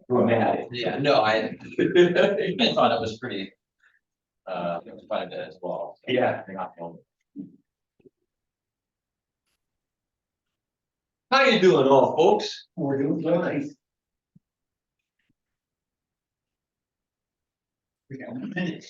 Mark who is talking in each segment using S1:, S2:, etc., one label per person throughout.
S1: Dramatic.
S2: Yeah, no, I thought it was pretty, it was quite a bit as well. So
S1: Yeah.
S2: they're not going-
S1: How you doing all, folks?
S3: We're doing good. We got 1 minute.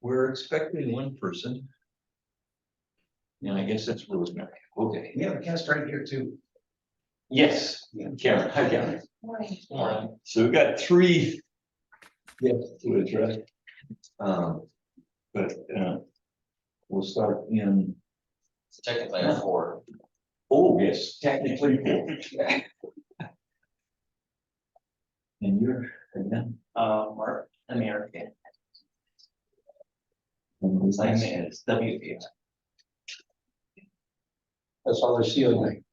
S1: We're expecting one person. And I guess that's Rosemary. Okay.
S3: We have a guest right here too.
S1: Yes, Karen. Hi, Karen.
S2: Morning.
S1: So we've got three. Yes, to address. But we'll start in.
S2: It's technically a 4.
S1: Oh, yes, technically. And you're again.
S4: Mark American.
S1: And
S4: His name
S1: name
S4: is WP.
S3: That's all they're sealing.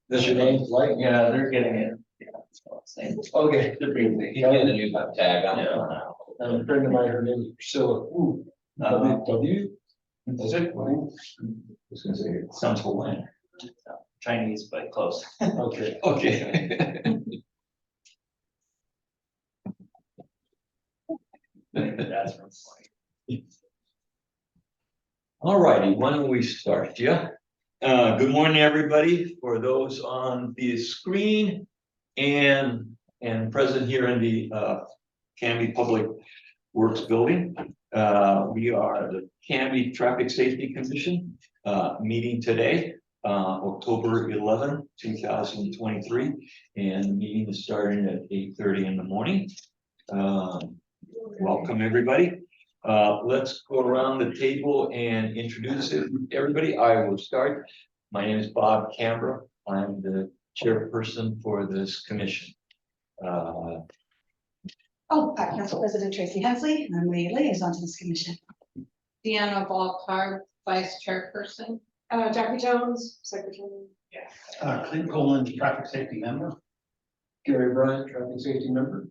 S3: This your name, like?
S4: Yeah, they're getting it. Yeah, that's what I'm saying.
S3: Okay.
S4: They're bringing it.
S2: He's getting a new tag on it
S4: Yeah.
S2: now.
S3: And a friend of mine, her name is Priscilla. Ooh. W. Is it?
S1: I was gonna say, it sounds Hawaiian.
S4: Chinese, but close.
S3: Okay.
S1: Okay.
S4: That's from.
S1: All righty, why don't we start, yeah? Good morning, everybody, for those on the screen and present here in the Canby Public Works Building. We are the Canby Traffic Safety Commission meeting today, October 11, 2023, and the meeting is starting at 8:30 in the morning. Welcome, everybody. Let's go around the table and introduce everybody. I will start. My name is Bob Canberra. I'm the chairperson for this commission.
S5: Council President Tracy Hensley, and I'm the liaison to this commission.
S6: Deanna Ballpark, Vice Chairperson.
S5: Jackie Jones, Secretary.
S3: Clint Colin, traffic safety member. Gary Bryant, traffic safety member.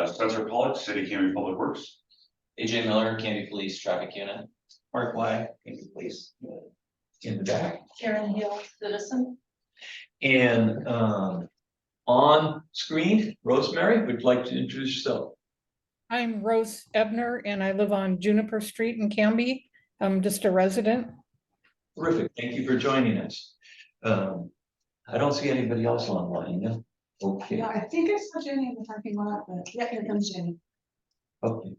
S7: Spencer Pollock, City Canby Public Works.
S2: AJ Miller, Canby Police Traffic Unit.
S4: Mark Why, please.
S1: In the back.
S6: Karen Hill, Citizen.
S1: And on screen, Rosemary, would you like to introduce yourself?
S8: I'm Rose Ebner and I live on Juniper Street in Canby. I'm just a resident.
S1: Terrific. Thank you for joining us. I don't see anybody else online. Yeah? Okay.
S5: Yeah, I think I saw Jenny in the parking lot, but yeah, here comes Jenny.
S1: Okay.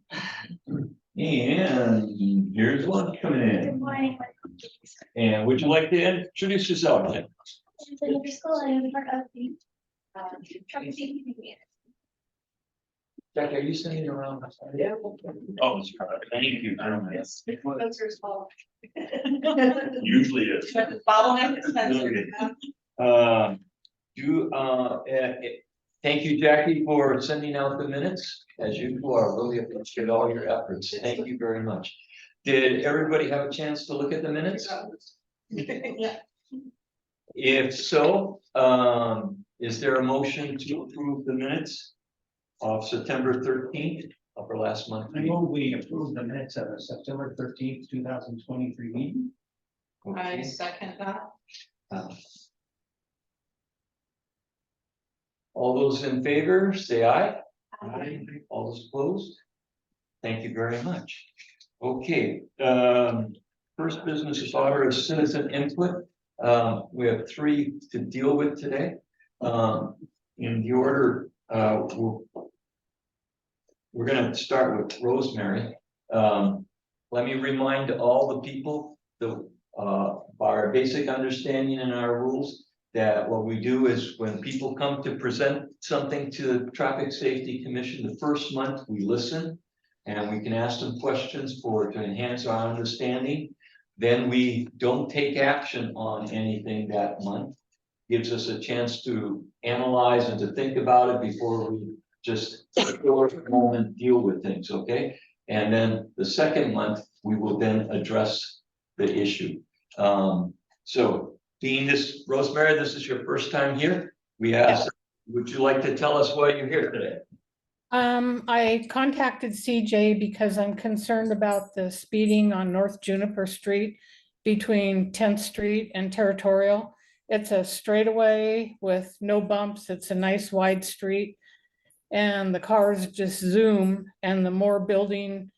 S1: And here's one coming
S9: Good
S1: in.
S9: morning.
S1: And would you like to introduce yourself then?
S9: Jennifer School, I am part of the traffic safety committee.
S1: Jackie, are you sending around?
S7: Oh, it's perfect. Thank you very much.
S5: Yes. Spencer's fault.
S7: Usually is.
S5: Bottleneck is Spencer.
S1: Thank you, Jackie, for sending out the minutes. As usual, I really appreciate all your efforts. Thank you very much. Did everybody have a chance to look at the minutes?
S5: Yeah.
S1: If so, is there a motion to approve the minutes of September 13th of our last month?
S3: I move we approve the minutes of the September 13th, 2023 meeting.
S6: I
S1: Okay.
S6: second that.
S1: All those in favor, say aye.
S3: Aye.
S1: All those opposed? Thank you very much. Okay, first business is order of citizen input. We have 3 to deal with today. In the order, we're gonna start with Rosemary. Let me remind all the people that our basic understanding in our rules, that what we do is when people come to present something to the Traffic Safety Commission, the first month we listen and we can ask them questions to enhance our understanding. Then we don't take action on anything that month. Gives us a chance to analyze and to think about it before we just for a moment deal with things, okay? And then the second month, we will then address the issue. So Dean, Rosemary, this is your first time here. We asked, would you like to tell us why you're here today?
S8: I contacted CJ because I'm concerned about the speeding on North Juniper Street between 10th Street and Territorial. It's a straightaway with no bumps. It's a nice wide street. And the cars just zoom, and the more building,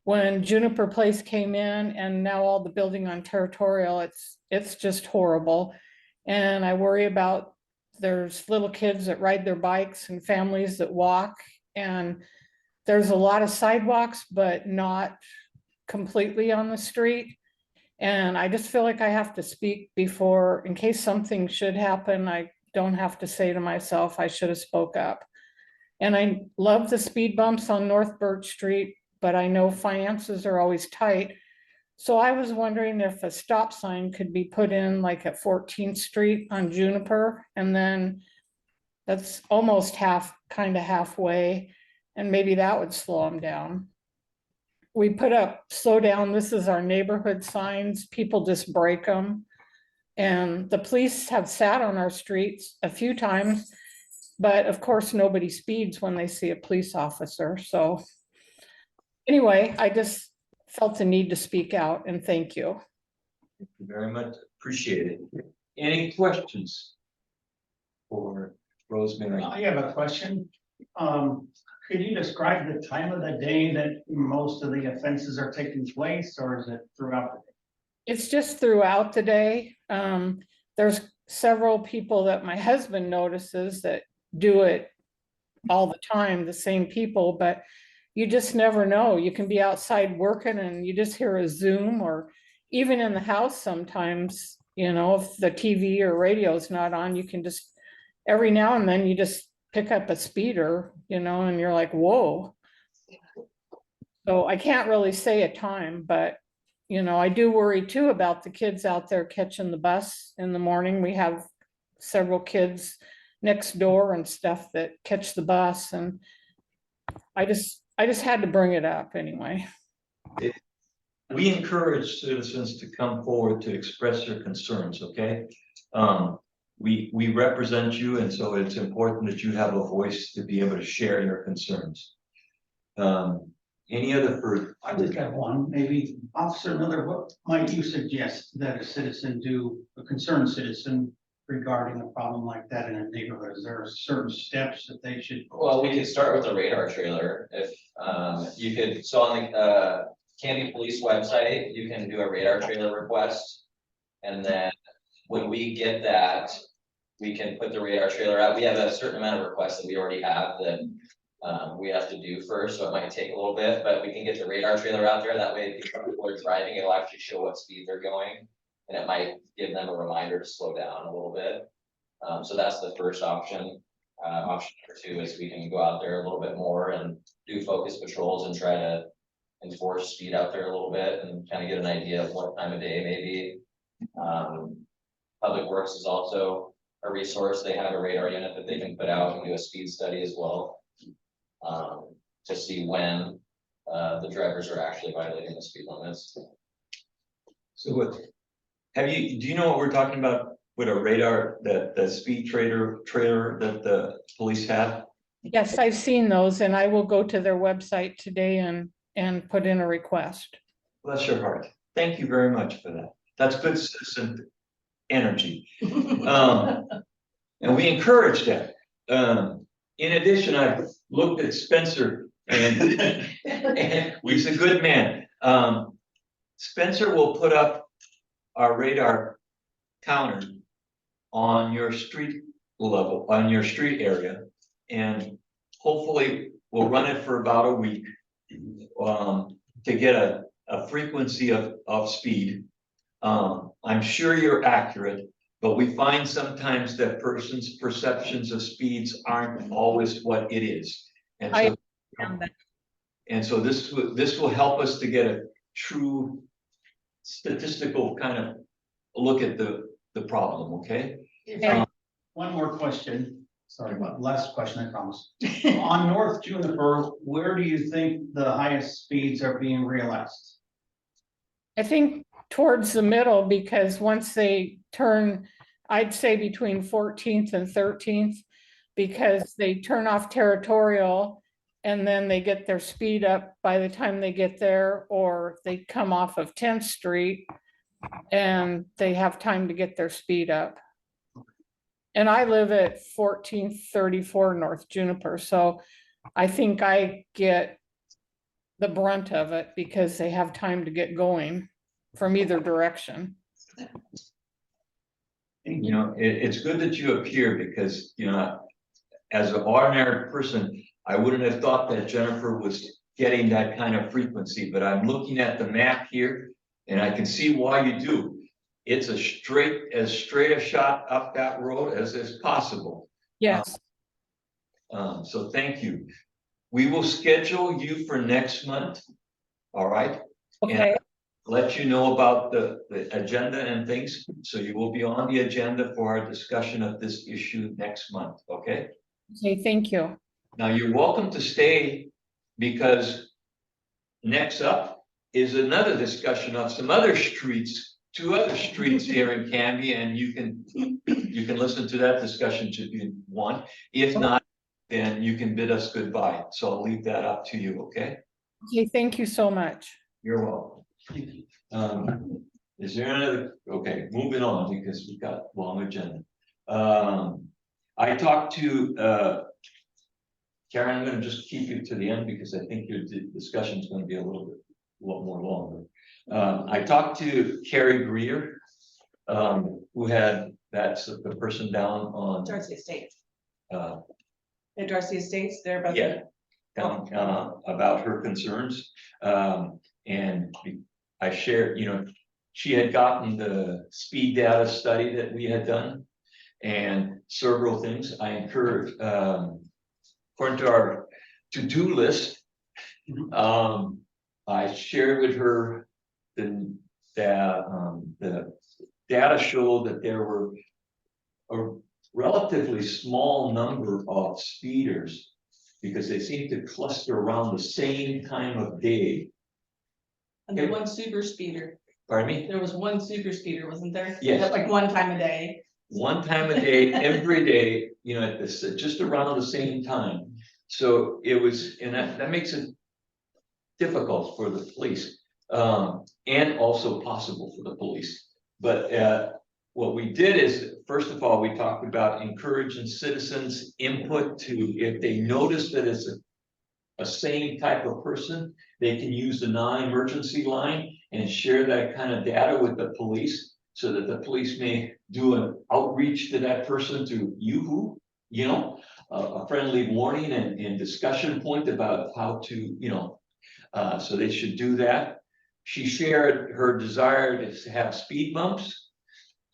S8: when Juniper Place came in and now all the building on Territorial, it's just horrible. And I worry about, there's little kids that ride their bikes and families that walk, and there's a lot of sidewalks, but not completely on the street. And I just feel like I have to speak before, in case something should happen, I don't have to say to myself, I should have spoke up. And I love the speed bumps on North Birch Street, but I know finances are always tight. So I was wondering if a stop sign could be put in like at 14th Street on Juniper, and then that's almost kind of halfway, and maybe that would slow them down. We put up slow down, this is our neighborhood signs, people just break them. And the police have sat on our streets a few times, but of course, nobody speeds when they see a police officer. So anyway, I just felt the need to speak out, and thank you.
S1: Thank you very much. Appreciate it. Any questions for Rosemary?
S3: I have a question. Could you describe the time of the day that most of the offenses are taking place, or is it throughout the day?
S8: It's just throughout the day. There's several people that my husband notices that do it all the time, the same people, but you just never know. You can be outside working and you just hear a zoom, or even in the house sometimes, if the TV or radio is not on, you can just, every now and then you just pick up a speeder, and you're like, whoa. So I can't really say a time, but I do worry too about the kids out there catching the bus in the morning. We have several kids next door and stuff that catch the bus, and I just had to bring it up anyway.
S1: We encourage citizens to come forward to express their concerns, okay? We represent you, and so it's important that you have a voice to be able to share your concerns. Any other further?
S3: I just have one, maybe Officer Miller, what might you suggest that a citizen do, a concerned citizen, regarding a problem like that in a neighborhood? Is there certain steps that they should?
S2: Well, we could start with a radar trailer. If you could, so on the Canby Police website, you can do a radar trailer request. And then when we get that, we can put the radar trailer out. We have a certain amount of requests that we already have that we have to do first, so it might take a little bit, but we can get the radar trailer out there. That way, if people are driving, it'll actually show what speed they're going, and it might give them a reminder to slow down a little bit. So that's the first option. Option number two is we can go out there a little bit more and do focus patrols and try to enforce speed out there a little bit and kind of get an idea of what time of day maybe. Public Works is also a resource. They have a radar unit that they can put out and do a speed study as well. To see when the drivers are actually violating the speed limits.
S1: So what, do you know what we're talking about with a radar, the speed trailer that the police have?
S8: Yes, I've seen those, and I will go to their website today and put in a request.
S1: Bless your heart. Thank you very much for that. That's good citizen energy. And we encourage that. In addition, I've looked at Spencer and he's a good man. Spencer will put up our radar counter on your street level, on your street area, and hopefully we'll run it for about a week to get a frequency of speed. I'm sure you're accurate, but we find sometimes that person's perceptions of speeds aren't always what it is. And so this will help us to get a true statistical kind of look at the problem, okay?
S3: One more question. Sorry about last question, I promise. On North Juniper, where do you think the highest speeds are being realized?
S8: I think towards the middle, because once they turn, I'd say between 14th and 13th, because they turn off Territorial and then they get their speed up by the time they get there, or they come off of 10th Street and they have time to get their speed up. And I live at 1434 North Juniper, so I think I get the brunt of it because they have time to get going from either direction.
S1: You know, it's good that you appear because, you know, as an ordinary person, I wouldn't have thought that Jennifer was getting that kind of frequency, but I'm looking at the map here and I can see why you do. It's as straight a shot up that road as is possible.
S8: Yes,
S1: So thank you. We will schedule you for next month. All right?
S8: okay,
S1: Let you know about the agenda and things, so you will be on the agenda for our discussion of this issue next month, okay?
S8: okay, thank you.
S1: Now, you're welcome to stay, because next up is another discussion of some other streets, 2 other streets here in Canby, and you can listen to that discussion if you want. If not, then you can bid us goodbye, so I'll leave that up to you, okay?
S8: Okay, thank you so much.
S1: You're welcome. Is there another, okay, moving on because we've got long agenda. I talked to, Karen, I'm gonna just keep you to the end because I think your discussion is gonna be a lot more longer. I talked to Carrie Greer, who that's the person down on,
S10: Darcy Estates.
S1: uh,
S10: At Darcy Estates, they're about.
S1: yeah, down, about her concerns. And I shared, you know, she had gotten the speed data study that we had done and several things. I encourage, according to our to-do list, I shared with her the data showed that there were a relatively small number of speeders because they seem to cluster around the same time of day.
S10: And the one super speeder,
S1: Pardon me?
S10: there was one super speeder, wasn't there?
S1: Yes.
S10: At like one time a day.
S1: One time a day, every day, you know, at this, just around the same time. So it was, and that makes it difficult for the police, and also possible for the police. But what we did is, first of all, we talked about encouraging citizens input to, if they notice that it's a same type of person, they can use the non-emergency line and share that kind of data with the police so that the police may do an outreach to that person to you know, a friendly warning and discussion point about how to, you know, so they should do that. She shared her desire to have speed bumps.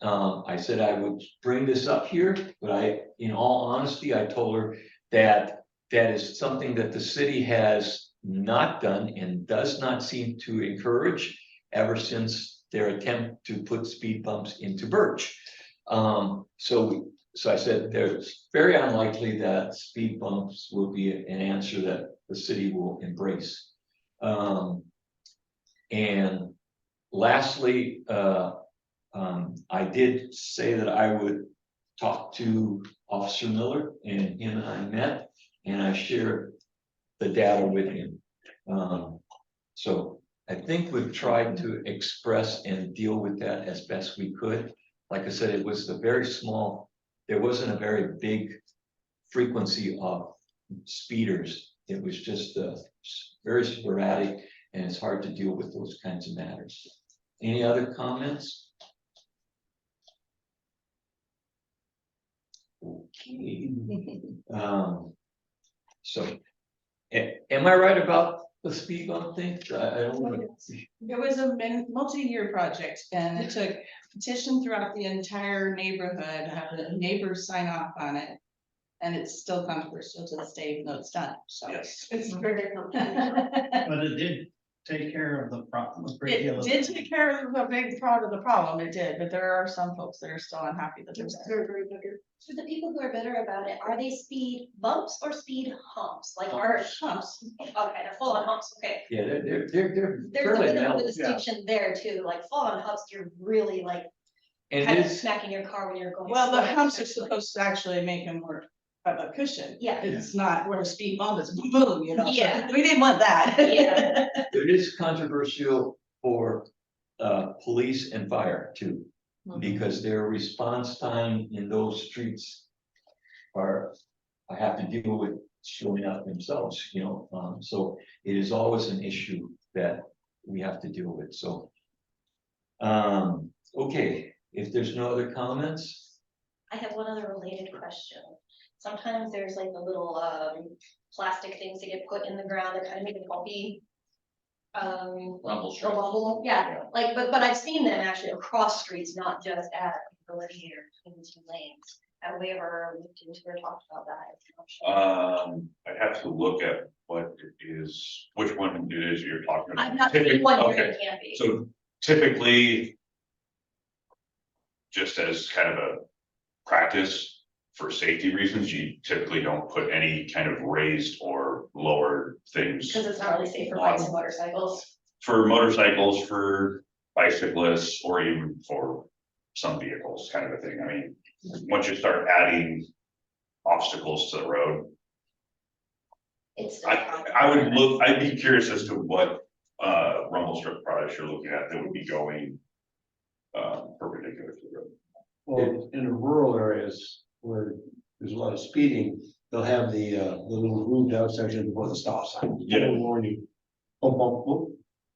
S1: I said I would bring this up here, but in all honesty, I told her that that is something that the city has not done and does not seem to encourage ever since their attempt to put speed bumps into Birch. So I said, there's very unlikely that speed bumps will be an answer that the city will embrace. And lastly, I did say that I would talk to Officer Miller, and him and I met, and I shared the data with him. So I think we've tried to express and deal with that as best we could. Like I said, it was a very small, there wasn't a very big frequency of speeders. It was just very sporadic, and it's hard to deal with those kinds of matters. Any other comments? Okay. So, am I right about the speed bump thing? I don't want to.
S10: It was a multi-year project and it took petition throughout the entire neighborhood, have the neighbors sign off on it. And it's still controversial to this day, even though it's done, so.
S7: Yes.
S10: It's very.
S3: But it did take care of the problem. a great
S10: It
S3: deal of
S10: did take care of a big part of the problem, it did, but there are some folks that are still unhappy that there's.
S9: For the people who are bitter about it, are they speed bumps or speed humps? Like are humps? Okay, they're full on humps, okay.
S1: Yeah, they're
S9: There's a
S1: fairly
S9: bit of a
S1: mellow.
S9: distinction there too, like full on humps, you're really like
S1: And
S9: kind of
S1: this,
S9: smacking your car when you're going.
S10: Well, the
S9: slow,
S10: humps are
S9: essentially.
S10: supposed to actually make them work of a cushion.
S9: Yeah.
S10: It's not where a speed bump is boom, boom, you know, so
S9: Yeah.
S10: we didn't want that.
S9: Yeah.
S1: it is controversial for police and fire too. Because their response time in those streets are, I have to deal with showing up themselves, you know, so it is always an issue that we have to deal with, so. Okay, if there's no other comments,
S9: I have one other related question. Sometimes there's like the little plastic things that get put in the ground that kind of make it bumpy.
S2: Rumble
S9: Or
S2: strip.
S9: bubble, yeah, like, but I've seen them actually across streets, not just at the linear between the two lanes. Have we ever looked into or talked about that? I'm not sure.
S7: I'd have to look at what it is, which one it is you're talking about.
S9: I'm not sure
S7: Typic-
S9: one here
S7: okay,
S9: it can be.
S7: So typically, just as kind of a practice, for safety reasons, you typically don't put any kind of raised or lowered things.
S9: Because it's not really safe for bikes and motorcycles.
S7: For motorcycles, for bicyclists, or even for some vehicles, kind of a thing. I mean, once you start adding obstacles to the road,
S9: It's.
S7: I would look, I'd be curious as to what rumble strip products you're looking at that would be going perpendicular to the road.
S11: Well, in the rural areas where there's a lot of speeding, they'll have the little grooved out section before the stop sign.
S7: Yeah.
S11: It'll warn you. Bump, bump, bump.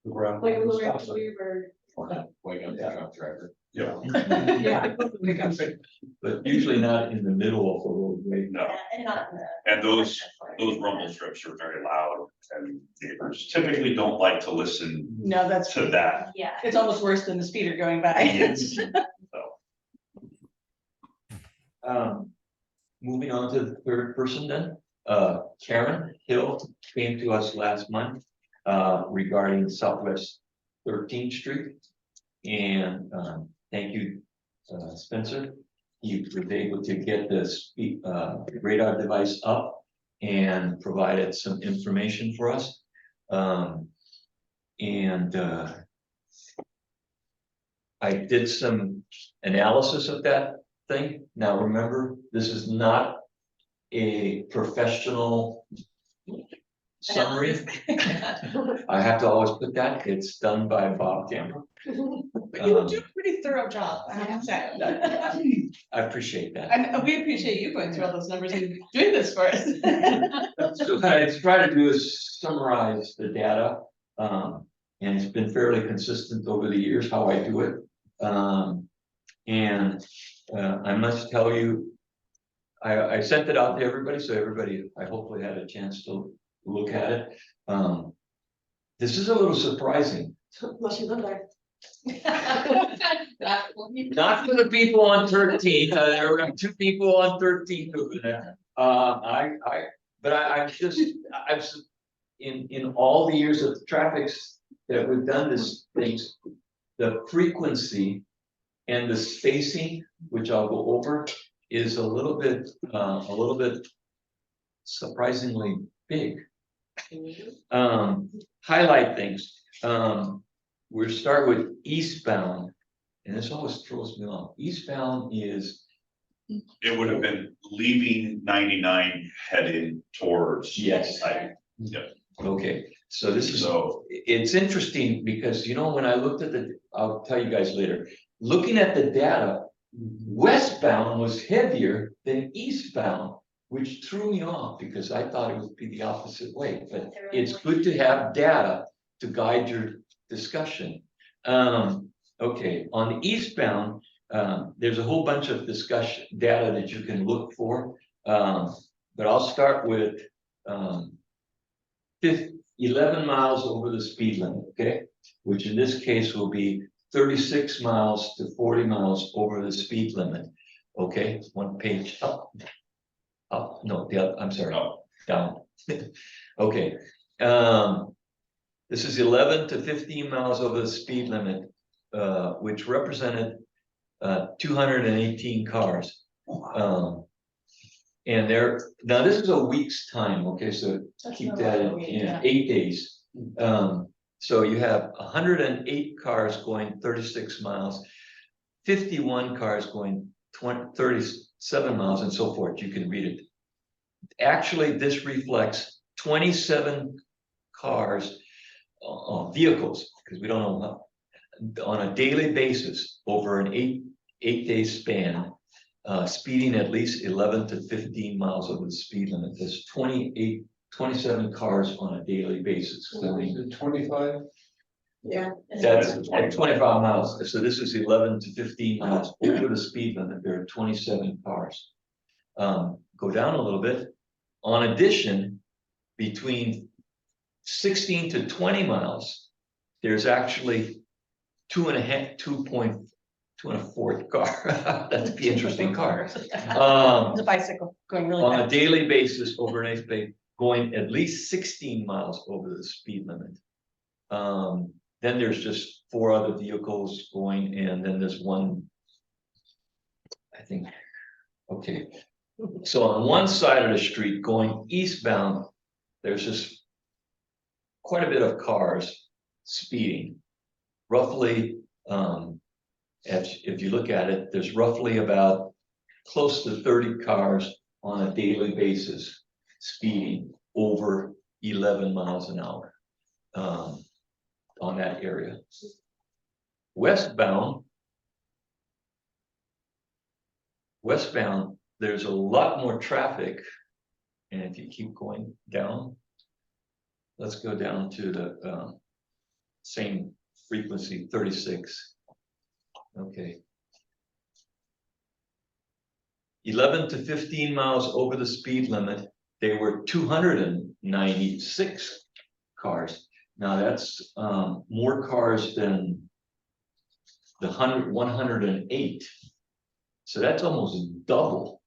S11: The ground.
S6: Like
S11: the
S6: we
S11: stop
S6: were,
S11: sign.
S6: we were.
S2: Wake up the truck driver.
S7: Yeah.
S10: Yeah.
S1: but usually not in the middle of the roadway.
S7: No,
S9: And not in the.
S7: and those rumble strips are very loud, and neighbors typically don't like to listen
S10: No, that's,
S7: to that.
S9: Yeah.
S10: it's almost worse than the speeder going by.
S7: Yes.
S1: Moving on to the third person then, Karen Hill came to us last month regarding Southwest 13th Street. And thank you, Spencer. He was able to get the radar device up and provided some information for us. I did some analysis of that thing. Now, remember, this is not a professional summary. I have to always put that, it's done by Bob Campbell.
S10: But you do a pretty thorough job, I have to say.
S1: I appreciate that.
S10: And we appreciate you going through all those numbers and doing this for us.
S1: So what I try to do is summarize the data, and it's been fairly consistent over the years how I do it. I must tell you, I sent it out to everybody, so everybody, I hopefully had a chance to look at it. This is a little surprising,
S9: Unless you live there.
S1: not for the people on 13th, there were 2 people on 13th over there. I'm just, in all the years of traffics that we've done this things, the frequency and the spacing, which I'll go over, is a little bit surprisingly big. Highlight things. We'll start with eastbound, and this always throws me off. Eastbound is,
S7: It would have been leaving 99 headed towards.
S1: Yes. okay, so this is,
S7: So,
S1: it's interesting because, you know, when I looked at I'll tell you guys later, looking at the data, westbound was heavier than eastbound, which threw me off because I thought it would be the opposite way, but it's good to have data to guide your discussion. Okay, on the eastbound, there's a whole bunch of discussion data that you can look for. But I'll start with 11 miles over the speed limit, okay? Which in this case will be 36 miles to 40 miles over the speed limit. Okay, one page up. No, the other, I'm sorry,
S7: no,
S1: down. Okay. This is 11 to 15 miles over the speed limit, which represented 218 cars. And now this is a week's time, okay, so keep that in 8 days. So you have 108 cars going 36 miles, 51 cars going 37 miles and so forth. You can read it. Actually, this reflects 27 cars, vehicles, because we don't know how, on a daily basis over an eight-day span, speeding at least 11 to 15 miles over the speed limit. There's 27 cars on a daily basis. So
S11: Is it 25?
S9: Yeah.
S1: that's at 25 miles. So this is 11 to 15 miles over the speed limit. There are 27 cars. Go down a little bit. On addition, between 16 to 20 miles, there's actually 2.4 car. That'd be an interesting car.
S9: The bicycle going really
S1: On a
S9: fast.
S1: daily basis over an eighth day, going at least 16 miles over the speed limit. Then there's just 4 other vehicles going, and then there's one, I think, okay. So on one side of the street going eastbound, there's just quite a bit of cars speeding. Roughly, if you look at it, there's roughly about close to 30 cars on a daily basis speeding over 11 miles an hour on that area. Westbound, there's a lot more traffic. And if you keep going down, let's go down to the same frequency, 36. Okay. 11 to 15 miles over the speed limit, there were 296 cars. Now that's more cars than the 108. So that's almost double.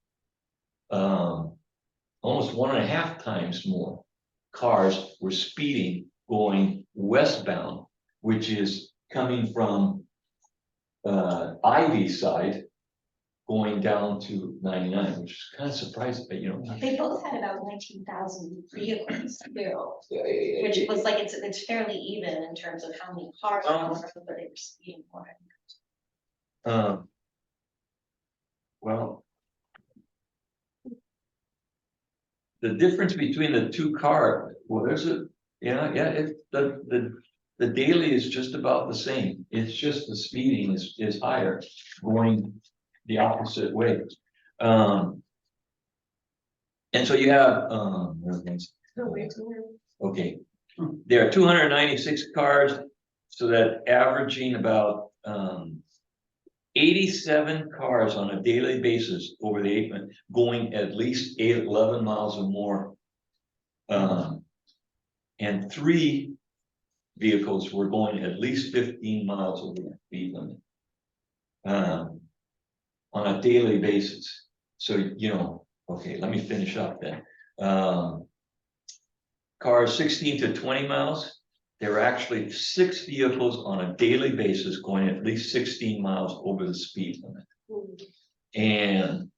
S1: Almost 1.5 times more cars were speeding going westbound, which is coming from Ivy side going down to 99, which is kind of surprising, but you know.
S9: They both had about 19,000 vehicles too, which was like, it's fairly even in terms of how many cars, but they were speeding more.
S1: Well, the difference between the two cars, well, there's the daily is just about the same. It's just the speeding is higher, going the opposite way. And so you have, okay, there are 296 cars, so that averaging about 87 cars on a daily basis over the 8 months, going at least 11 miles or more. And 3 vehicles were going at least 15 miles over the speed limit on a daily basis. So, you know, okay, let me finish up then. Cars 16 to 20 miles, there were actually 6 vehicles on a daily basis going at least 16 miles over the speed limit. And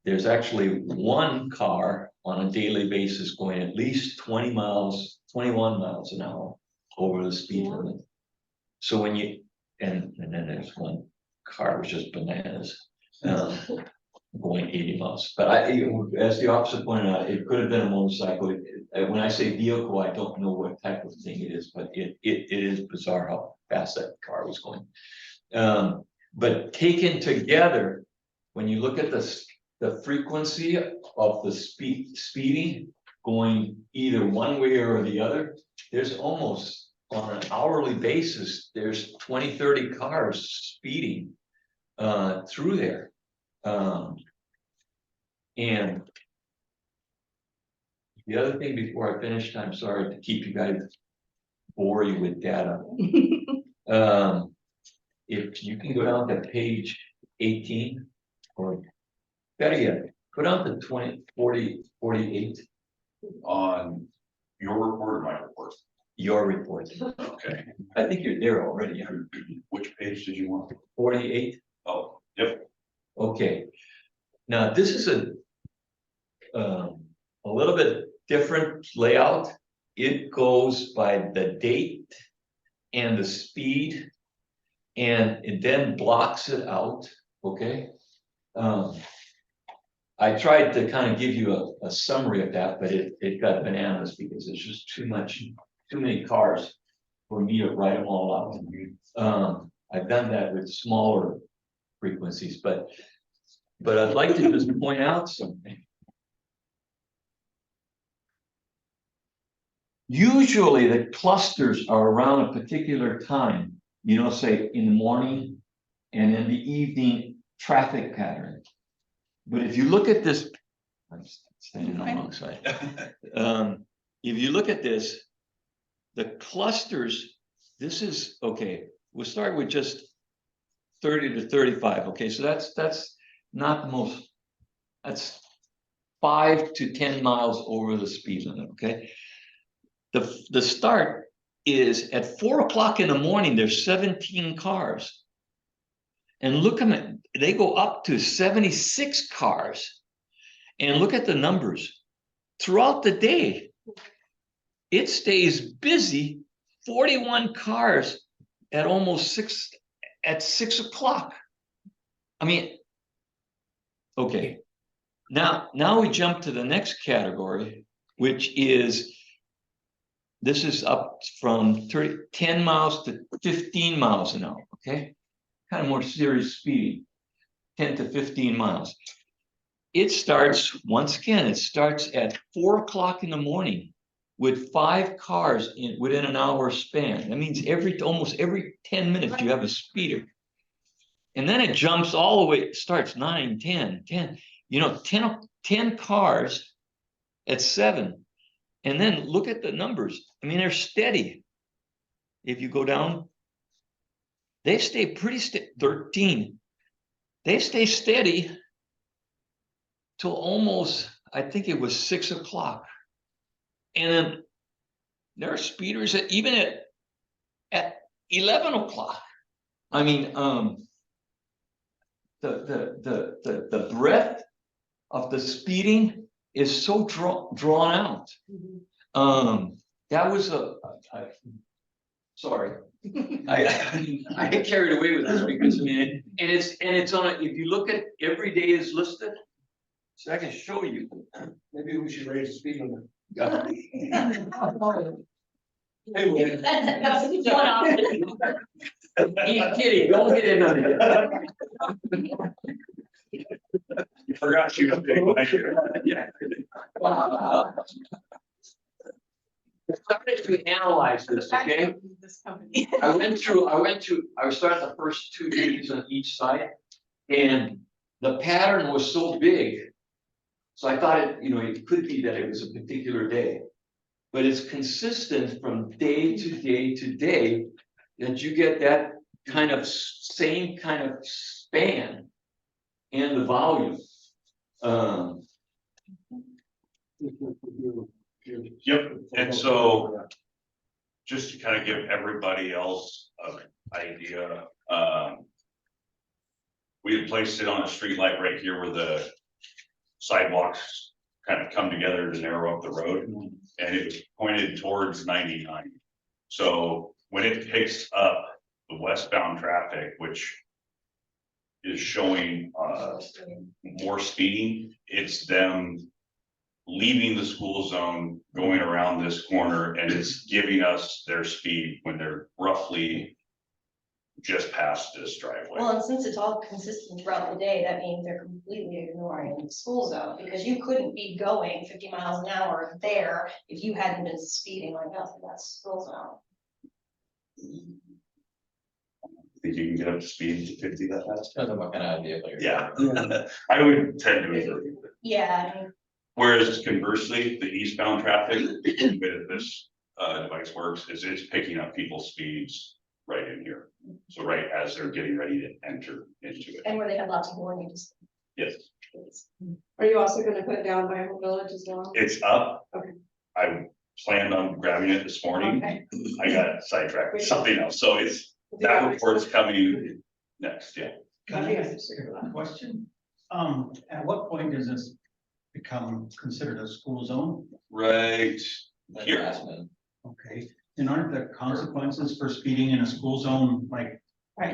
S1: there's actually 1 car on a daily basis going at least 21 miles an hour over the speed limit. So when you, and then there's 1 car was just bananas, going 80 miles. But as the officer pointed out, it could have been a motorcycle. When I say vehicle, I don't know what type of thing it is, but it is bizarre how fast that car was going. But taken together, when you look at the frequency of the speeding going either one way or the other, there's almost on an hourly basis, there's 20-30 cars speeding through there. And the other thing before I finish, I'm sorry to keep you guys, bore you with data. If you can go down to page 18, or better yet, go down to 48.
S7: On Your report or my report?
S1: Your report.
S7: Okay,
S1: I think you're there already,
S7: which page did you want?
S1: 48.
S7: Oh, yep,
S1: Okay. Now, this is a little bit different layout. It goes by the date and the speed, and it then blocks it out, okay? I tried to kind of give you a summary of that, but it got bananas because there's just too many cars for me to write them all out. I've done that with smaller frequencies, but I'd like to just point out something. Usually the clusters are around a particular time, you know, say in the morning and in the evening traffic pattern. But if you look at this, I'm standing on the wrong side. If you look at this, the clusters, this is, okay, we'll start with just 30 to 35. Okay, so that's not the most, that's 5 to 10 miles over the speed limit. Okay, the start is at 4 o'clock in the morning. There's 17 cars, and look at it, they go up to 76 cars, and look at the numbers throughout the day. It stays busy. 41 cars at almost 6 o'clock. I mean, okay. Now we jump to the next category, which is, this is up from 10 miles to 15 miles an hour, okay? Kind of more serious speeding, 10 to 15 miles. It starts, once again, it starts at 4 o'clock in the morning with 5 cars within an hour span. That means almost every 10 minutes you have a speeder. And then it jumps all the way, it starts 9, 10, 10, you know, 10 cars at 7. And then look at the numbers. I mean, they're steady. If you go down, they stay pretty steady, 13. They stay steady till almost, I think it was 6 o'clock. And then there are speeders that even at 11 o'clock. I mean, the breadth of the speeding is so drawn out. That was sorry. I get carried away with this because I mean, and it's on if you look at every day is listed, so I can show you.
S11: Maybe we should raise the speed limit.
S1: Hey,
S9: That's one option.
S1: he's kidding, don't get in on it.
S7: you forgot you.
S1: Yeah. Started to analyze this, okay?
S10: This company.
S1: I started the first 2 days on each side, and the pattern was so big. So I thought it could be that it was a particular day, but it's consistent from day to day to day that you get that kind of same kind of span and the volume.
S7: Yep, and so just to kind of give everybody else an idea, we had placed it on a street light right here where the sidewalks kind of come together to narrow up the road, and it was pointed towards 99. So when it picks up the westbound traffic, which is showing more speeding, it's them leaving the school zone, going around this corner, and it's giving us their speed when they're roughly just past this driveway.
S9: Well, and since it's all consistent throughout the day, that means they're completely ignoring the school zone, because you couldn't be going 50 miles an hour there if you hadn't been speeding like us, that's school zone.
S7: Think you can get up to speed to 50 that fast?
S2: Depends on what kind of vehicle you're.
S7: Yeah, I would tend to agree.
S9: Yeah, I mean,
S7: Whereas conversely, the eastbound traffic, the way that this device works is it's picking up people's speeds right in here. So right as they're getting ready to enter into it.
S9: and where they have lots of warnings.
S7: Yes,
S6: Are you also gonna put down Bible Village as well?
S7: it's up.
S6: Okay.
S7: I planned on grabbing it this morning.
S5: Okay.
S7: I got sidetracked with something else, so that report's coming next, yeah.
S3: Can I ask a question? At what point does this become considered a school zone?
S7: Right here.
S2: Harassment.
S3: Okay, and aren't the consequences for speeding in a school zone like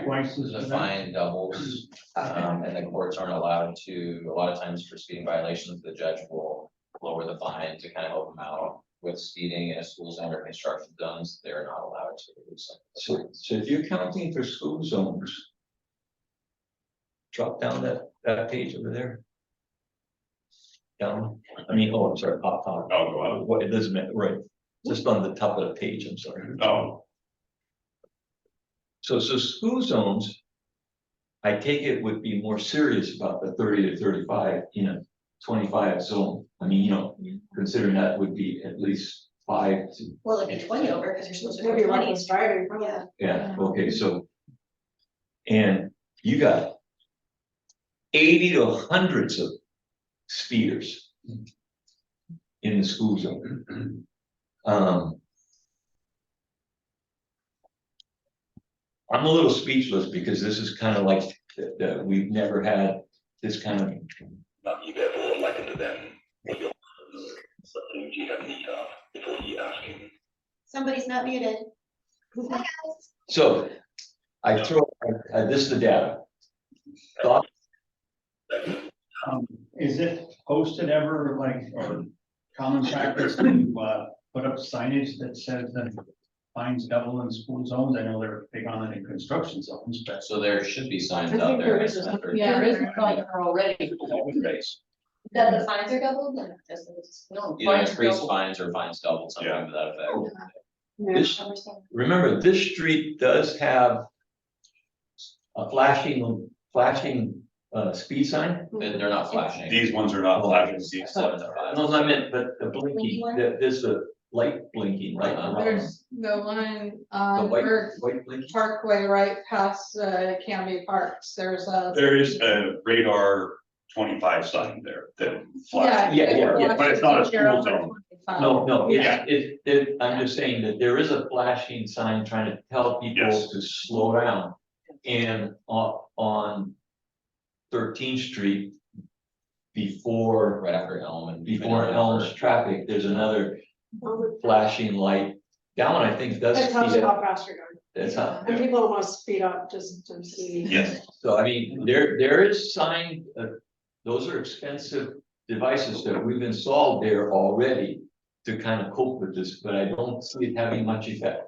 S3: twice as?
S2: The fine doubles, and the courts aren't allowed to, a lot of times for speeding violations, the judge will lower the fine to kind of help them out. With speeding in a school zone or construction zones, they're not allowed to reduce it.
S1: So if you're counting for school zones. Drop down that page over there. Down, I mean, oh, I'm sorry, up top.
S7: Oh, go out.
S1: What it doesn't matter, right, just on the top of the page, I'm sorry.
S7: Oh,
S1: So school zones. I take it would be more serious about the 30 to 35 in a 25 zone. I mean, considering that would be at least 5 to,
S9: Well, it'd be 20 over, because you're supposed to go
S5: Maybe
S9: 20.
S5: reckless driving.
S9: Yeah.
S1: yeah, okay, so. And you got 80 to hundreds of speeders in the school zone. I'm a little speechless because this is kind of like that we've never had this kind of.
S7: not you get more elected to them. Something you have the, before you asking.
S9: Somebody's not muted. Hi, guys.
S1: So I throw, this is the data. Thought,
S3: Is it posted ever like, or common practice to put up signage that says that fines double in school zones? I know they're big on it in construction zones, but.
S2: So there should be signs
S5: I
S2: out
S5: think
S2: there.
S5: there is a-
S6: Yeah, there is a sign there already.
S9: That the fines are doubled? No, no.
S2: Either
S9: fines are
S2: increased
S9: doubled.
S2: fines or fines doubled, something to that effect.
S1: This, remember, this street does have a flashing speed sign.
S2: They're not flashing.
S7: These ones are not flashing seats.
S2: Seven to five.
S1: No, I meant, but the blinking, there's a light blinking right around.
S6: There's the one
S1: The
S6: on
S1: white blinking.
S6: Parkway right past Canby Parks, there's a.
S7: There is a radar 25 sign there that flashes.
S1: Yeah,
S7: but it's not a school zone.
S1: No,
S7: Yeah.
S1: I'm just saying that there is a flashing sign trying to tell people
S7: Yes.
S1: to slow down. And on 13th Street. Before
S2: Right after Elm and.
S1: Elm's traffic, there's another flashing light. That one I think does.
S5: That tells you
S1: speed
S5: how
S1: up.
S5: fast you're going.
S1: That's how,
S5: And people don't want to speed up just to see.
S7: Yes,
S1: so I mean, there is sign, those are expensive devices that we've installed there already. To kind of cope with this, but I don't see it having much effect.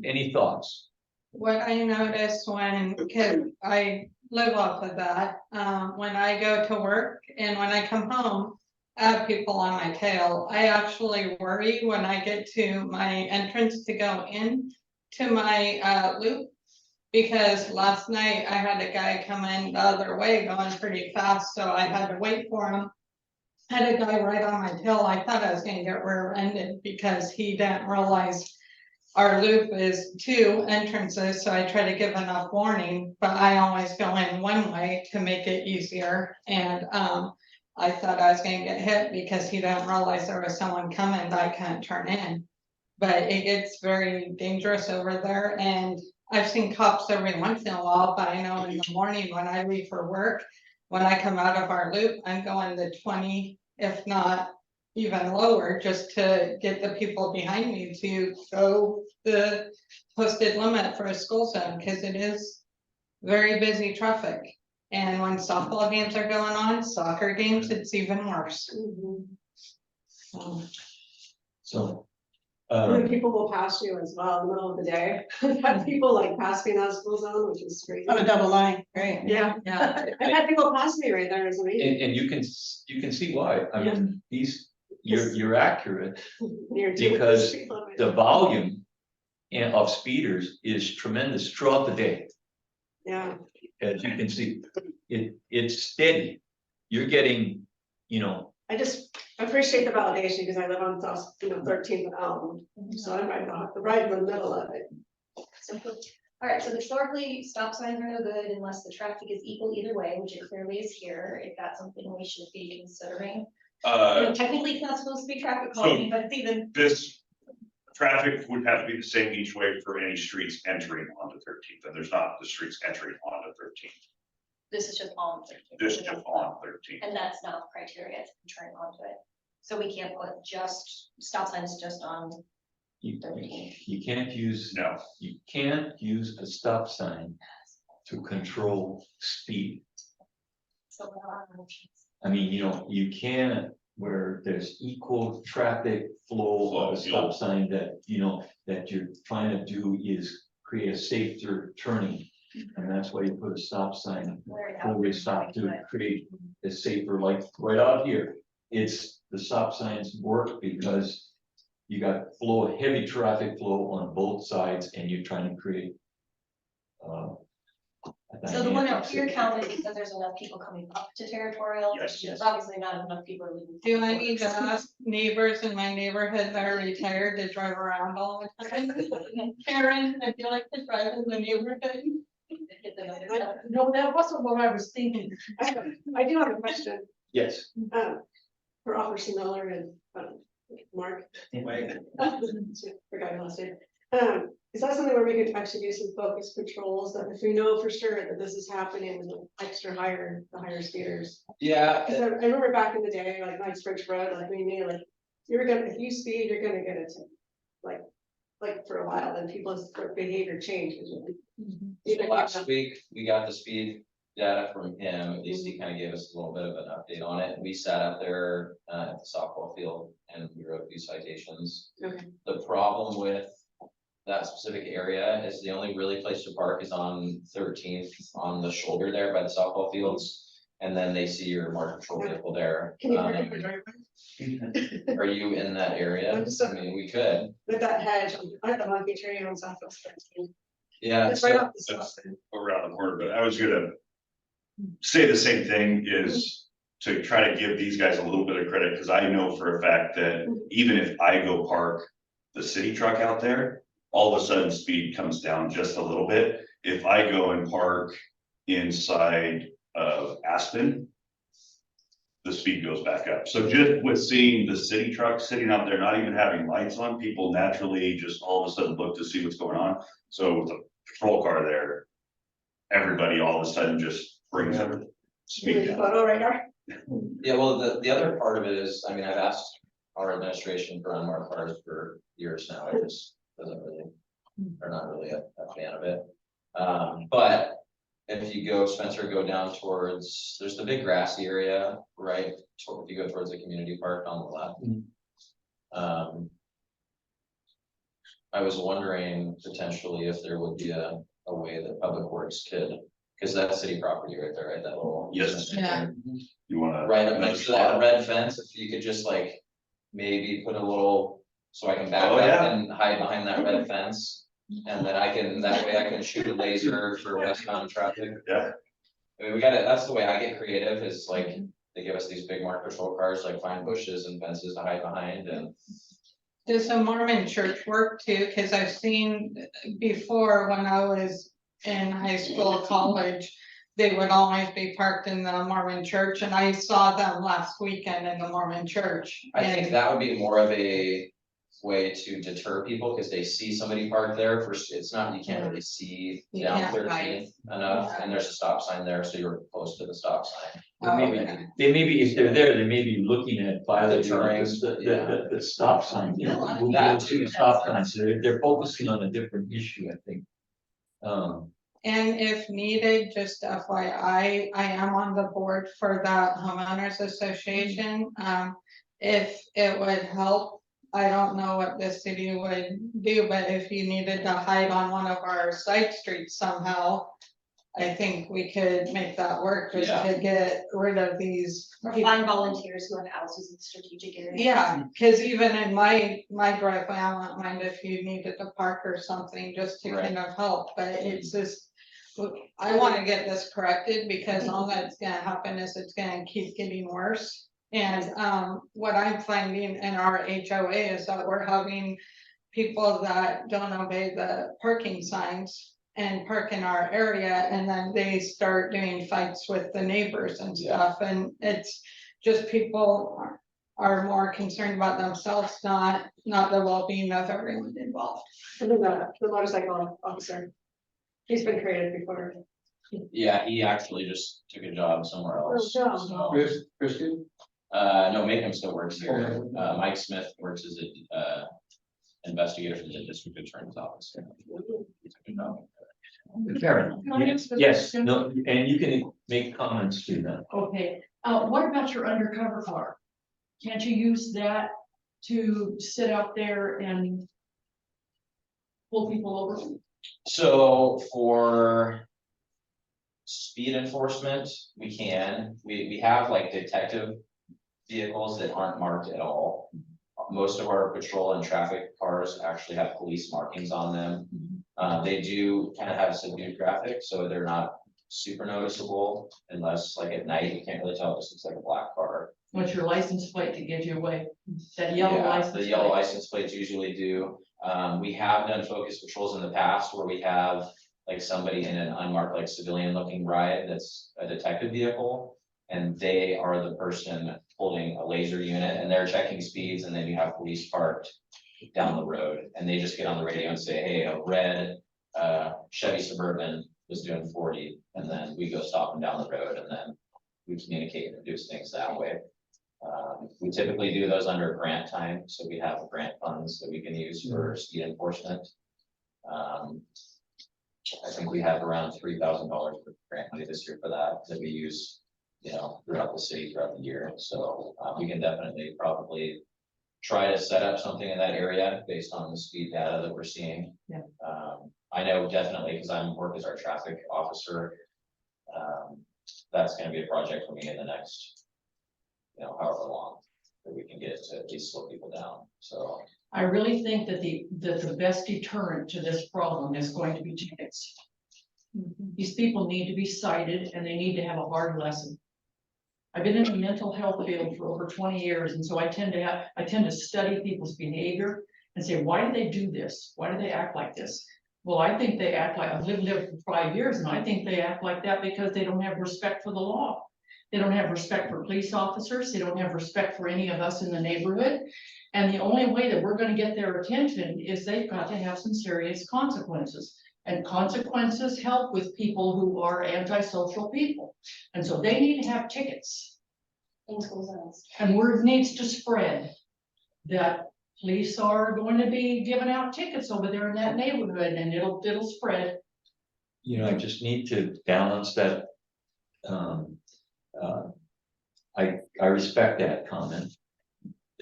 S1: Any thoughts?
S6: What I noticed cause I live off of that, when I go to work and when I come home. I have people on my tail. I actually worry when I get to my entrance to go in to my loop. Because last night I had a guy come in the other way going pretty fast, so I had to wait for him. Had a guy right on my tail. I thought I was gonna get rear-ended because he didn't realize. Our loop is 2 entrances, so I try to give enough warning, but I always go in one way to make it easier. And I thought I was gonna get hit because he didn't realize there was someone coming that I couldn't turn in. But it gets very dangerous over there, and I've seen cops every once in a while, but I know in the morning when I leave for work. When I come out of our loop, I'm going to 20, if not even lower, just to get the people behind me to go the posted limit for a school zone, because it is very busy traffic. And when softball games are going on, soccer games, it's even worse.
S1: So.
S5: And then people will pass you as well in the middle of the day. I've had people like pass me in that school zone, which is crazy.
S10: On a double line, right?
S5: Yeah.
S6: Yeah.
S5: I've had people pass me right there, it's amazing.
S1: And you can see why, I mean, you're accurate,
S5: Near to
S1: because
S5: speed limit.
S1: the volume. Of speeders is tremendous throughout the day,
S5: Yeah,
S1: as you can see, it's steady. You're getting,
S5: I appreciate the validation because I live on South, 13th and Elm, so I'm right in the middle of it.
S9: So, all right, so historically, stop signs are no good unless the traffic is equal either way, which it clearly is here, if that's something we should be considering. Technically, it's not supposed to be traffic calming, but it's even,
S7: This traffic would have to be the same each way for any streets entering onto 13th, and there's not the streets entering onto 13th.
S9: this is just on 13.
S7: This is just on 13th.
S9: And that's not the criteria to turn onto it. So we can't put just stop signs just on.
S1: You can't use,
S7: No,
S1: you can't use a stop sign to control speed.
S9: So we're not on
S1: I mean, you can't, where there's equal traffic flow of a stop sign that, that you're trying to do is create a safer turning. And that's why you put a stop sign before we stop to create a safer, like right out here. It's, the stop signs work because you got heavy traffic flow on both sides and you're trying to create.
S9: So the one up here counted because there's enough people coming up to territorial.
S7: Yes.
S9: There's obviously not enough people leaving.
S6: Do I need to ask neighbors in my neighborhood that are retired to drive around all the time? Karen, if you like to drive in the neighborhood?
S5: No, that wasn't what I was thinking. I do have a question,
S1: Yes,
S5: for Officer Miller and, Mark. Forgot your last name. Is that something where we could actually do some focus patrols, that if we know for sure that this is happening, with extra the higher speeders?
S2: Yeah,
S5: Cause I remember back in the day, like Knightsbridge Road, like we knew, like, if you speed, you're gonna get a ticket. Like for a while, then people's behavior changes.
S2: so last week, we got the speed data from him, at least he kind of gave us a little bit of an update on it. We sat out there at the softball field and we wrote a few citations.
S5: Okay.
S2: The problem with that specific area is the only really place to park is on 13th on the shoulder there by the softball fields. And then they see your marked patrol vehicle there.
S5: Can you park up the driveway?
S2: Are you in that area?
S5: I'm just-
S2: I mean, we could,
S5: With that hedge, I have a monkey tree on Southwest 13.
S2: yeah.
S5: It's right
S2: so-
S5: off the stop sign.
S7: around the corner, but I was gonna say the same thing is to try to give these guys a little bit of credit, because I know for a fact that even if I go park the city truck out there, all of a sudden speed comes down just a little bit. If I go and park inside of Aspen, the speed goes back up. So just with seeing the city truck sitting out there, not even having lights on, people naturally just all of a sudden look to see what's going on. So with a patrol car there, everybody all of a sudden just brings up speed down.
S5: Photo radar.
S2: Yeah, well, the other part of it is, I mean, I've asked our administration for unmarked cars for years now, it just doesn't really, they're not really a fan of it. But if you go, Spencer, go down towards, there's the big grassy area, right? If you go towards the community park on the left. I was wondering potentially if there would be a way that Public Works could, because that's city property right there, right? That little.
S7: Yes.
S6: Yeah.
S7: You wanna?
S2: Right up next to that red fence, if you could just like, maybe put a little, so I can back
S7: Oh,
S2: up
S7: yeah.
S2: and hide behind that red fence. And then that way I can shoot a laser for westbound traffic.
S7: Yeah.
S2: I mean, that's the way I get creative, is like, they give us these big marked patrol cars, like find bushes and fences to hide behind and.
S6: Does the Mormon church work too? Cause I've seen before when I was in high school, college, they would always be parked in the Mormon church, and I saw them last weekend in the Mormon church.
S2: I think
S6: and-
S2: that would be more of a way to deter people, because they see somebody parked there first, it's not, you can't really see
S6: You
S2: down
S6: can't
S2: 13th enough, and there's a stop sign there, so you're close to the stop sign.
S6: Oh,
S1: maybe,
S6: okay.
S1: they may be, if they're there, they may be looking at violating
S2: Deterring,
S1: the stop sign, moving
S2: That
S1: to
S2: too.
S1: the stop sign, so they're focusing on a different issue, I think.
S6: And if needed, just FYI, I am on the board for that homeowners association. If it would help, I don't know what the city would do, but if you needed to hide on one of our side streets somehow, I think we could make that work, just to get rid of these.
S9: Or
S6: people.
S9: find volunteers who have houses in strategic areas.
S6: Yeah, cause even in my driveway, I wouldn't mind if you needed to park or something just to
S2: Right.
S6: kind of help, but it's just. I wanna get this corrected, because all that's gonna happen is it's gonna keep getting worse. And what I'm finding in our HOA is that we're having people that don't obey the parking signs and park in our area, and then they start doing fights with the neighbors and stuff, and it's just people are more concerned about themselves, not the well-being of everyone involved.
S5: And then the motorcycle officer. He's been created before.
S2: Yeah, he actually just took a job somewhere else.
S5: job.
S2: So,
S11: Kristen?
S2: no, Mayhem still works here. Mike Smith works as a investigator for the district attorney's office. He took a job.
S1: Fair enough.
S12: Can I ask a
S1: Yes,
S12: question?
S1: no, and you can make comments to that.
S12: Okay, what about your undercover car? Can't you use that to sit out there and pull people over?
S2: So for speed enforcement, we can, we have like detective vehicles that aren't marked at all. Most of our patrol and traffic cars actually have police markings on them. They do kind of have subdued graphics, so they're not super noticeable unless like at night, you can't really tell, it just looks like a black car.
S12: What's your license plate to give you away? That yellow
S2: Yeah,
S12: license.
S2: the yellow
S12: plate.
S2: license plates usually do. We have done focus patrols in the past where we have like somebody in an unmarked, like civilian looking ride that's a detective vehicle. And they are the person holding a laser unit and they're checking speeds, and then you have police parked down the road and they just get on the radio and say, hey, a red Chevy Suburban was doing 40, and then we go stop them down the road and then we communicate and do things that way. We typically do those under grant time, so we have grant funds that we can use for speed enforcement. I think we have around $3,000 for grant money this year for that we use, you know, throughout the city throughout the year. So we can definitely probably try to set up something in that area based on the speed data that we're seeing.
S12: Yeah.
S2: I know definitely, because I'm work as our traffic officer. That's gonna be a project for me in the next, you know, however long that we can get to at least slow people down, so.
S12: I really think that the best deterrent to this problem is going to be tickets. These people need to be cited and they need to have a hard lesson. I've been in the mental health field for over 20 years, and so I tend to study people's behavior and say, why do they do this? Why do they act like this? Well, I think they act like, I've lived for 5 years, and I think they act like that because they don't have respect for the law. They don't have respect for police officers. They don't have respect for any of us in the neighborhood. And the only way that we're gonna get their attention is they've got to have some serious consequences. And consequences help with people who are antisocial people. And so they need to have tickets.
S9: In school zones.
S12: And word needs to spread that police are going to be giving out tickets over there in that neighborhood, and it'll spread.
S1: You know, I just need to balance that. I respect that comment.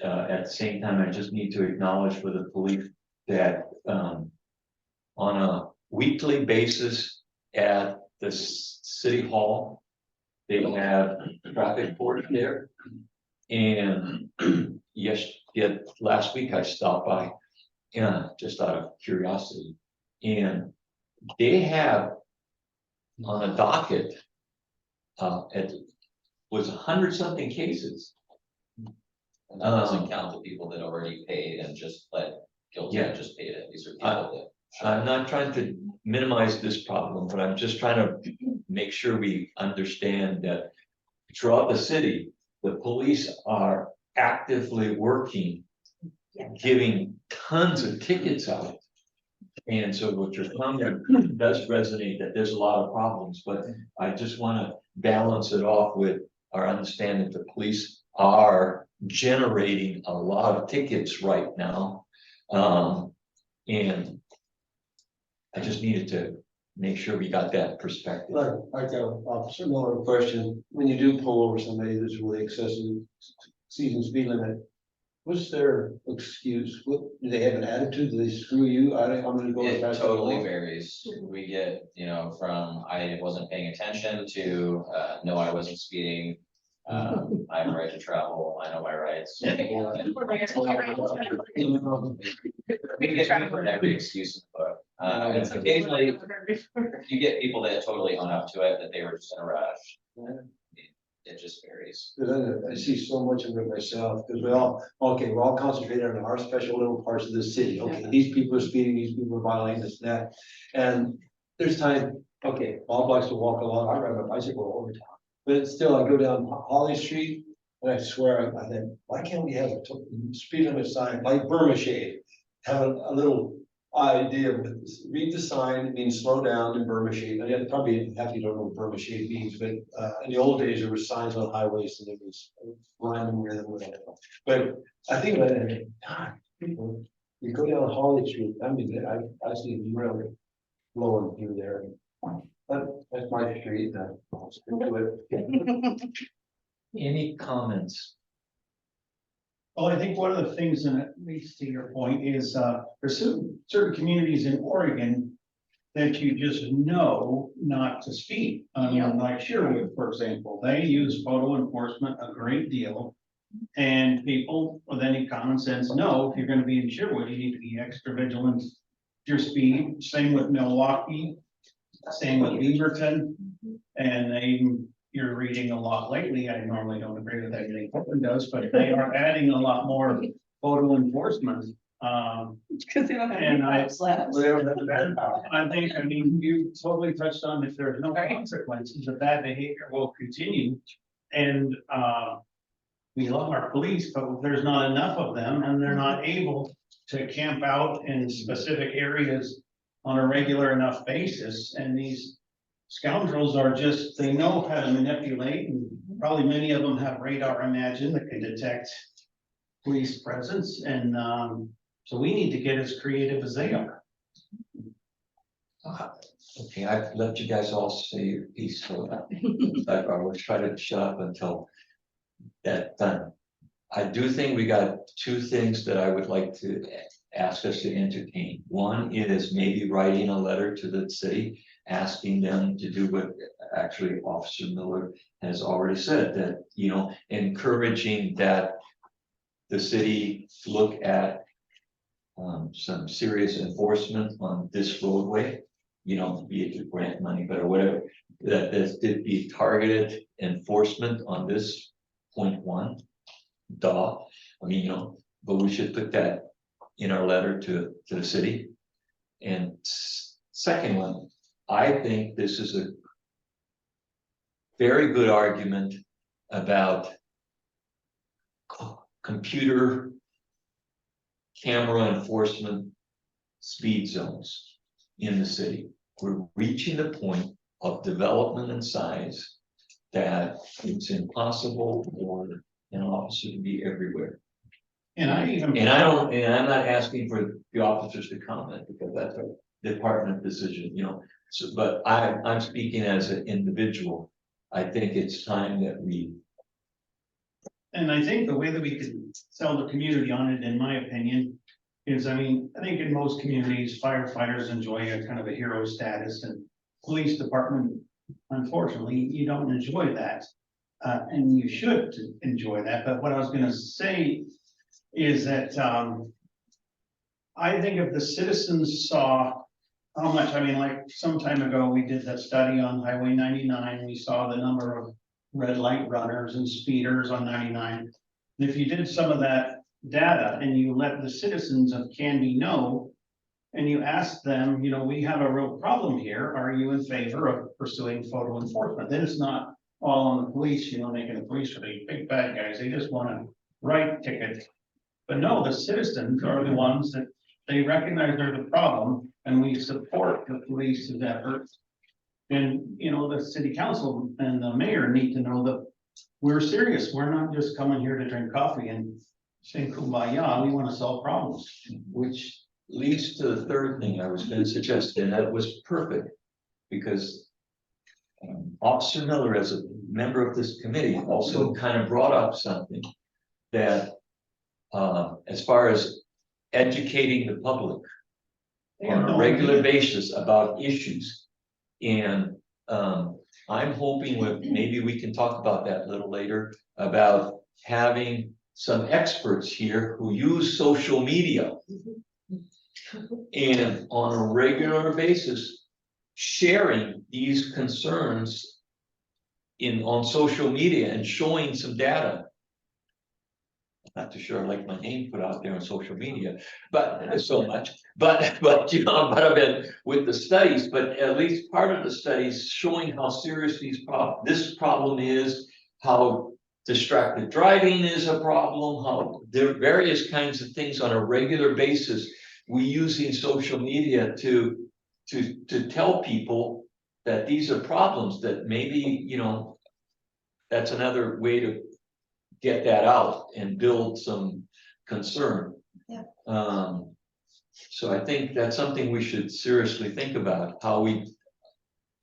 S1: At the same time, I just need to acknowledge for the police that, on a weekly basis at the city hall, they have traffic court there. And yet last week I stopped by, just out of curiosity, and they have on a docket, was 100-something cases.
S2: And that doesn't count the people that already paid and just pled guilty and just paid it. These are people that.
S1: I'm not trying to minimize this problem, but I'm just trying to make sure we understand that throughout the city, the police are actively working, giving tons of tickets out. And so what your comment does resonate, that there's a lot of problems, but I just want to balance it off with our understanding that the police are generating a lot of tickets right now. And I just needed to make sure we got that perspective.
S11: Like Officer Miller, question, when you do pull over somebody that's really excessive, exceeding speed limit, what's their excuse? What, do they have an attitude? Do they screw you? I'm gonna go as
S2: It
S11: fast as I
S2: totally
S11: want.
S2: varies. We get, you know, from I wasn't paying attention to, no, I wasn't speeding. I have a right to travel. I know my rights. We get for every excuse in the book. And occasionally you get people that totally own up to it, that they were just in a rush. It just varies.
S11: Cause I see so much of it myself, because we're all concentrated on our special little parts of the city. Okay, these people are speeding, these people are violating this, and that. And there's time, okay, Bob likes to walk along, I ride my bicycle all the time. But still, I go down Holly Street, And I swear, I think, why can't we have a speed limit sign like Burma Shade? Have a little idea, read the sign, it means slow down in Burma Shade. And yet probably half you don't know what Burma Shade means, but in the old days, there were signs on highways and it was rhyming with it, whatever. But I think about it, God, people, you go down Holly Street, I mean, I see them really blowing through there. But that's my street, and I'll stick to it.
S1: Any comments?
S3: Well, I think one of the things, and at least to your point, is there's certain communities in Oregon that you just know not to speed. Like Sherwood, for example, they use photo enforcement a great deal. And people with any common sense know if you're gonna be in Sherwood, you need to be extra vigilant to your speed. Same with Milwaukee, same with Beaverton. And you're reading a lot lately, I normally don't agree with everything Portland does, but they are adding a lot more photo enforcement.
S10: Because they don't have
S3: And
S10: any slabs.
S3: I think, you totally touched on if there's no consequences, that bad behavior will continue. And we love our police, but there's not enough of them and they're not able to camp out in specific areas on a regular enough basis. And these scoundrels are just, they know how to manipulate, and probably many of them have radar imagine that can detect police presence. And so we need to get as creative as they are.
S1: Okay, I've let you guys all say your piece, so I will try to shut up until that done. I do think we got two things that I would like to ask us to entertain. One is maybe writing a letter to the city, asking them to do what actually Officer Miller has already said, that, you know, encouraging that the city look at some serious enforcement on this roadway, you know, be it the grant money, but or whatever, that this did be targeted enforcement on this point one. I mean, you know, but we should put that in our letter to the city. And second one, I think this is a very good argument about computer camera enforcement speed zones in the city. We're reaching the point of development and size that it's impossible for an officer to be everywhere.
S3: And I'm
S1: not asking for the officers to comment, because that's a department decision, you know. So, but I'm speaking as an individual. I think it's time that we.
S3: And I think the way that we can sell the community on it, in my opinion, is, I think in most communities, firefighters enjoy a kind of a hero status, and police department, unfortunately, you don't enjoy that. And you should enjoy that. But what I was gonna say is that I think if the citizens saw how much, like some time ago, we did that study on Highway 99, we saw the number of red light runners and speeders on 99. And if you did some of that data and you let the citizens of Canby know, and you ask them, you know, we have a real problem here, are you in favor of pursuing photo enforcement? Then it's not all on the police, you know, making the police really big bad guys, they just want to write tickets. But no, the citizens are the ones that they recognize there's a problem, and we support the police's efforts. And, you know, the city council and the mayor need to know that we're serious. We're not just coming here to drink coffee and say kumbaya, we want to solve problems.
S1: Which leads to the third thing I was going to suggest, and that was perfect, because Officer Miller, as a member of this committee, also kind of brought up something that as far as educating the public on a regular basis about issues. And I'm hoping maybe we can talk about that a little later, about having some experts here who use social media and on a regular basis sharing these concerns on social media and showing some data. Not too sure I like my name put out there on social media, but so much, but you know, but I've been with the studies, but at least part of the studies showing how serious this problem is, how distracted driving is a problem, how there are various kinds of things on a regular basis. We using social media to tell people that these are problems that maybe, you know, that's another way to get that out and build some concern.
S9: Yeah.
S1: So I think that's something we should seriously think about, how we.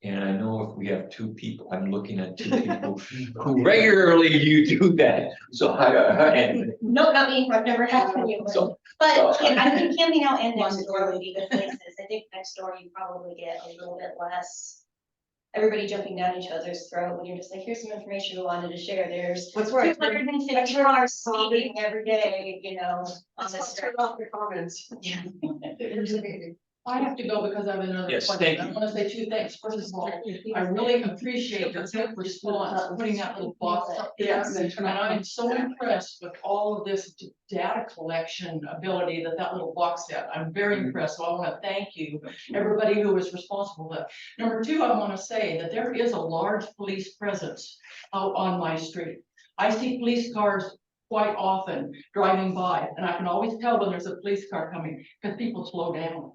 S1: And I know if we have two people, I'm looking at two people who regularly you do that, so and
S9: No, not me, I've never had any,
S1: so.
S9: but I think Camping Out and Next Door would be good places. I think Next Door you probably get a little bit less. Everybody jumping down each other's throat when you're just like, here's some information we wanted to share. There's
S5: What's right?
S9: 250 cars speeding every day, you know, on this.
S5: Turn off your comments.
S9: Yeah.
S12: I have to go because I have another
S1: Yes,
S12: question.
S1: thank
S12: I
S1: you.
S12: want to say two things. First of all, I really appreciate the quick response, putting that little box up there.
S5: Yes.
S12: And I'm so impressed with all of this data collection ability that little box had. I'm very impressed. So I want to thank you, everybody who was responsible for that. Number two, I want to say that there is a large police presence out on my street. I see police cars quite often driving by, and I can always tell when there's a police car coming because people slow down.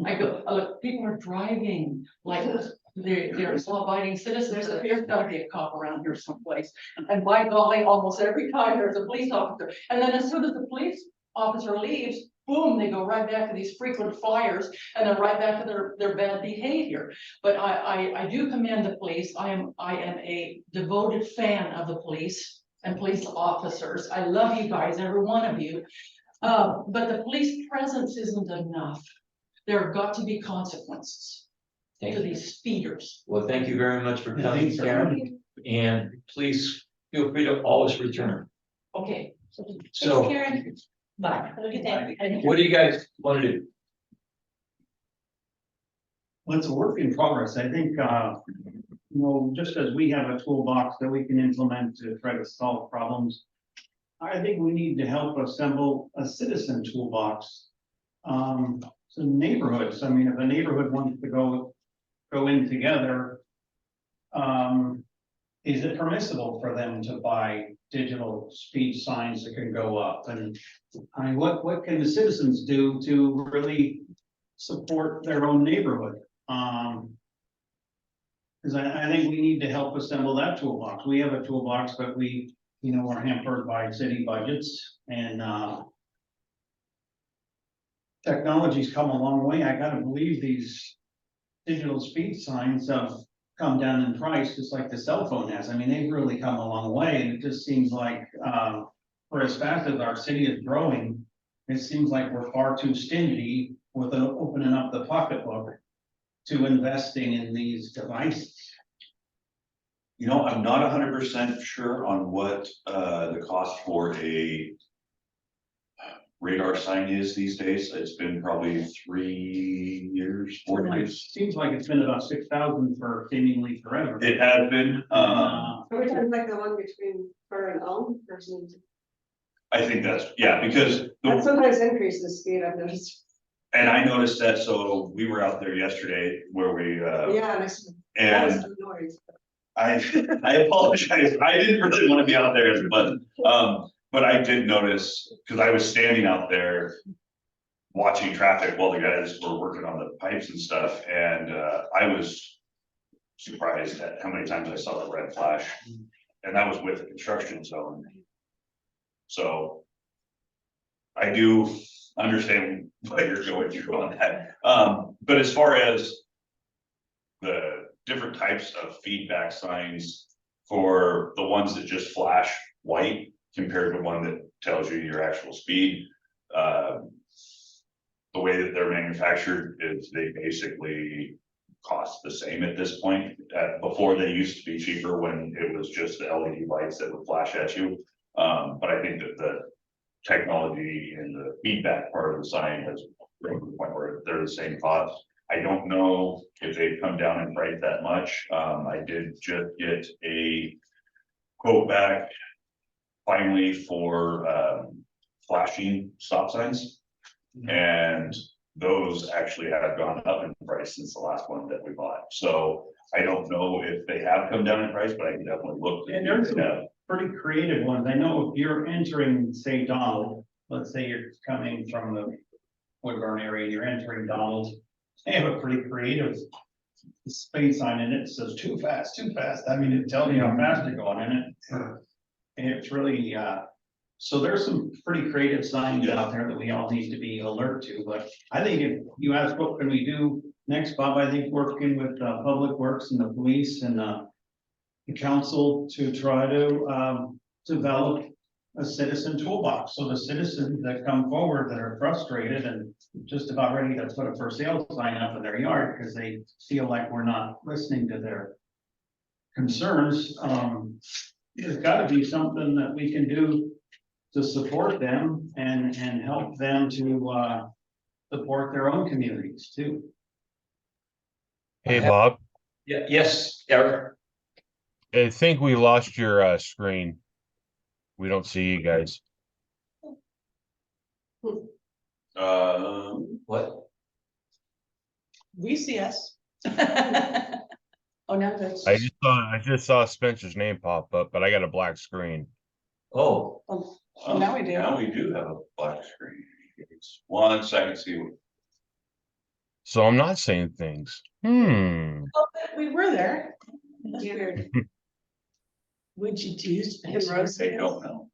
S12: I go, look, people are driving like they're law-abiding citizens. There's gotta be a cop around here someplace. And by golly, almost every time there's a police officer. And then as soon as the police officer leaves, boom, they go right back to these frequent flyers and then right back to their bad behavior. But I do commend the police. I am a devoted fan of the police and police officers. I love you guys, every one of you. But the police presence isn't enough. There have got to be consequences to these speeders.
S1: Well, thank you very much for
S3: Yeah,
S1: coming,
S3: thanks for
S1: Karen, and please feel free to always return.
S12: Okay.
S1: So,
S9: Karen. Bye. Have a good day.
S1: what do you guys want to do?
S3: Well, it's a work in progress. I think, you know, just as we have a toolbox that we can implement to try to solve problems, I think we need to help assemble a citizen toolbox. So neighborhoods, I mean, if a neighborhood wants to go in together, is it permissible for them to buy digital speed signs that can go up? And I mean, what can the citizens do to really support their own neighborhood? Because I think we need to help assemble that toolbox. We have a toolbox, but we, you know, are hampered by city budgets and, technology's come a long way. I gotta believe these digital speed signs have come down in price, just like the cell phone has. I mean, they've really come a long way, and it just seems like, for as fast as our city is growing, it seems like we're far too stingy with opening up the pocketbook to investing in these devices.
S7: You know, I'm not 100% sure on what the cost for a radar sign is these days. It's been probably 3 years, 4 years.
S3: Seems like it's been about 6,000 for seemingly forever.
S7: It has been,
S5: Are we talking like the one between Fur and Elm versus?
S7: I think that's, yeah, because
S5: That sometimes increases the speed, I've noticed.
S7: and I noticed that, so we were out there yesterday where we
S5: Yeah, that
S7: and
S5: was noise.
S7: I apologize. I didn't really want to be out there as much. But I did notice, because I was standing out there watching traffic while the guys were working on the pipes and stuff, and I was surprised at how many times I saw the red flash. And that was with the construction zone. So I do understand what you're going through on that. But as far as the different types of feedback signs for the ones that just flash white compared to one that tells you your actual speed, the way that they're manufactured is they basically cost the same at this point. Before they used to be cheaper when it was just the LED lights that would flash at you. But I think that the technology and the feedback part of the sign has grown to the point where they're the same cost. I don't know if they've come down in price that much. I did just get a quote back finally for flashing stop signs. And those actually have gone up in price since the last one that we bought. So I don't know if they have come down in price, but I can definitely look.
S3: And there's pretty creative ones. I know if you're entering, say, Donald, let's say you're coming from the Woodburn area, and you're entering Donald, they have a pretty creative space sign in it. It says too fast, too fast. I mean, it tells you how fast you're going in it. And it's really, so there's some pretty creative signs out there that we all need to be alert to, but I think if you ask what can we do next, Bob, I think working with Public Works and the police and the council to try to develop a citizen toolbox. So the citizens that come forward that are frustrated and just about ready to put a for sale sign up in their yard because they feel like we're not listening to their concerns. There's gotta be something that we can do to support them and help them to support their own communities too.
S13: Hey, Bob,
S1: Yeah, yes, Eric.
S13: I think we lost your screen. We don't see you guys.
S1: What?
S10: We see us. Oh, now that's.
S13: I just saw Spencer's name pop up, but I got a black screen.
S1: Oh,
S10: Oh, now we do.
S7: Now we do have a black screen. It's 1 second, see.
S13: So I'm not saying things.
S10: Oh, but we were there.
S5: Weird.
S10: Would you do?
S5: And Rose.
S7: They don't know.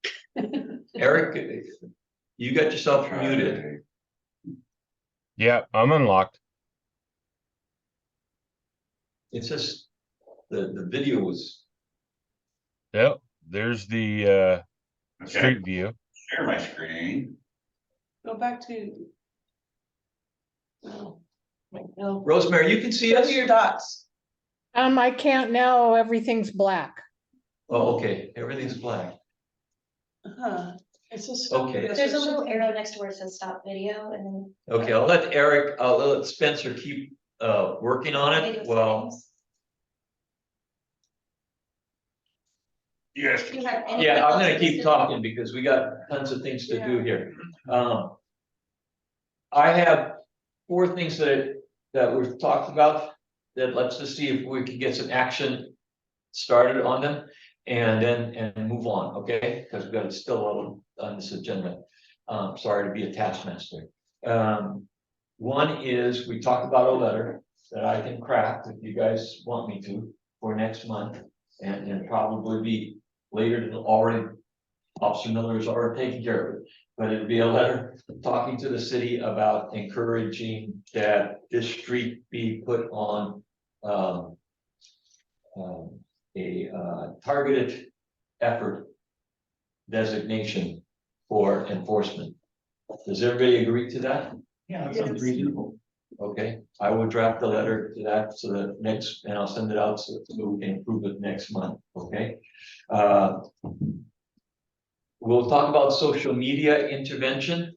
S1: Eric, you got yourself muted.
S13: Yeah, I'm unlocked.
S1: It's just, the video was,
S13: Yep, there's the
S7: Okay,
S13: street view.
S7: share my screen.
S10: Go back to. Oh, wait, no.
S1: Rosemary, you can see
S10: Go
S1: us?
S10: to your dots.
S8: I can't now, everything's black.
S1: Oh, okay, everything's black.
S10: Huh. It's just.
S1: Okay.
S9: There's a little arrow next to where it says stop video and then.
S1: Okay, I'll let Spencer keep working on it.
S9: video
S1: Well,
S9: settings.
S7: Yes.
S9: Do you have anything
S1: yeah, I'm
S9: else
S1: gonna keep
S9: specific?
S1: talking because we got tons of things to do here. I have 4 things that we've talked about, that let's just see if we can get some action started on them and move on, okay? Because we've got still a lot on this agenda. Sorry to be a taskmaster. One is, we talked about a letter that I can craft if you guys want me to for next month. And probably be later than already, Officer Miller has already taken care of it. But it'd be a letter talking to the city about encouraging that this street be put on a targeted effort designation for enforcement. Does everybody agree to that?
S3: Yeah, that sounds reasonable.
S1: Okay, I will draft the letter to that, so that next, and I'll send it out so we can approve it next month, okay? We'll talk about social media intervention.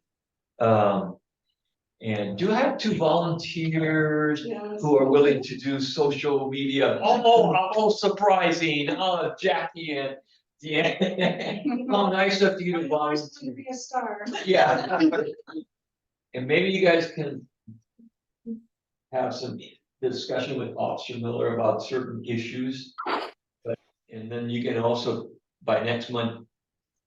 S1: And do I have 2 volunteers
S5: Yeah.
S1: who are willing to do social media? Oh, surprising, oh, Jackie and yeah. How nice of you to
S5: Of course, it's
S1: volunteer.
S5: gonna be a star.
S1: Yeah. And maybe you guys can have some discussion with Officer Miller about certain issues. But, and then you can also, by next month,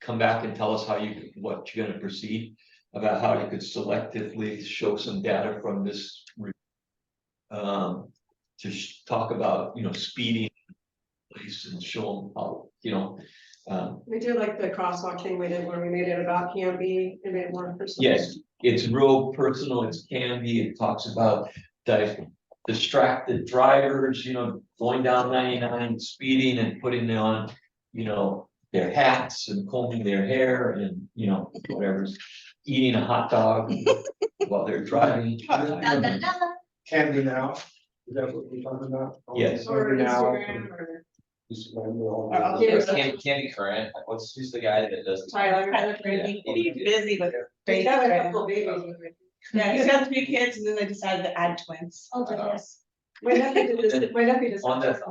S1: come back and tell us what you're gonna proceed, about how you could selectively show some data from this. To talk about, speeding place and show them how,
S5: We did like the crosswalk thing we did when we made it about Canby and made it more personal.
S1: yes, it's real personal, it can be, it talks about distracted drivers, going down 99, speeding and putting on, their hats and combing their hair and, whatever, eating a hot dog while they're driving.
S11: Can we now? Is that what we're talking about?
S1: Yes.
S5: Or
S11: Can we now?
S5: Instagram or
S11: Instagram, we'll-
S5: Yeah.
S2: Candy Current, who's the guy that does?
S5: Tyler.
S10: He's busy with
S5: They
S10: Facebook.
S5: got a couple babies.
S10: Yeah, he's got 3 kids and then they decided to add twins.
S9: Oh, goodness.
S5: My nephew did this, my nephew does.
S1: On that,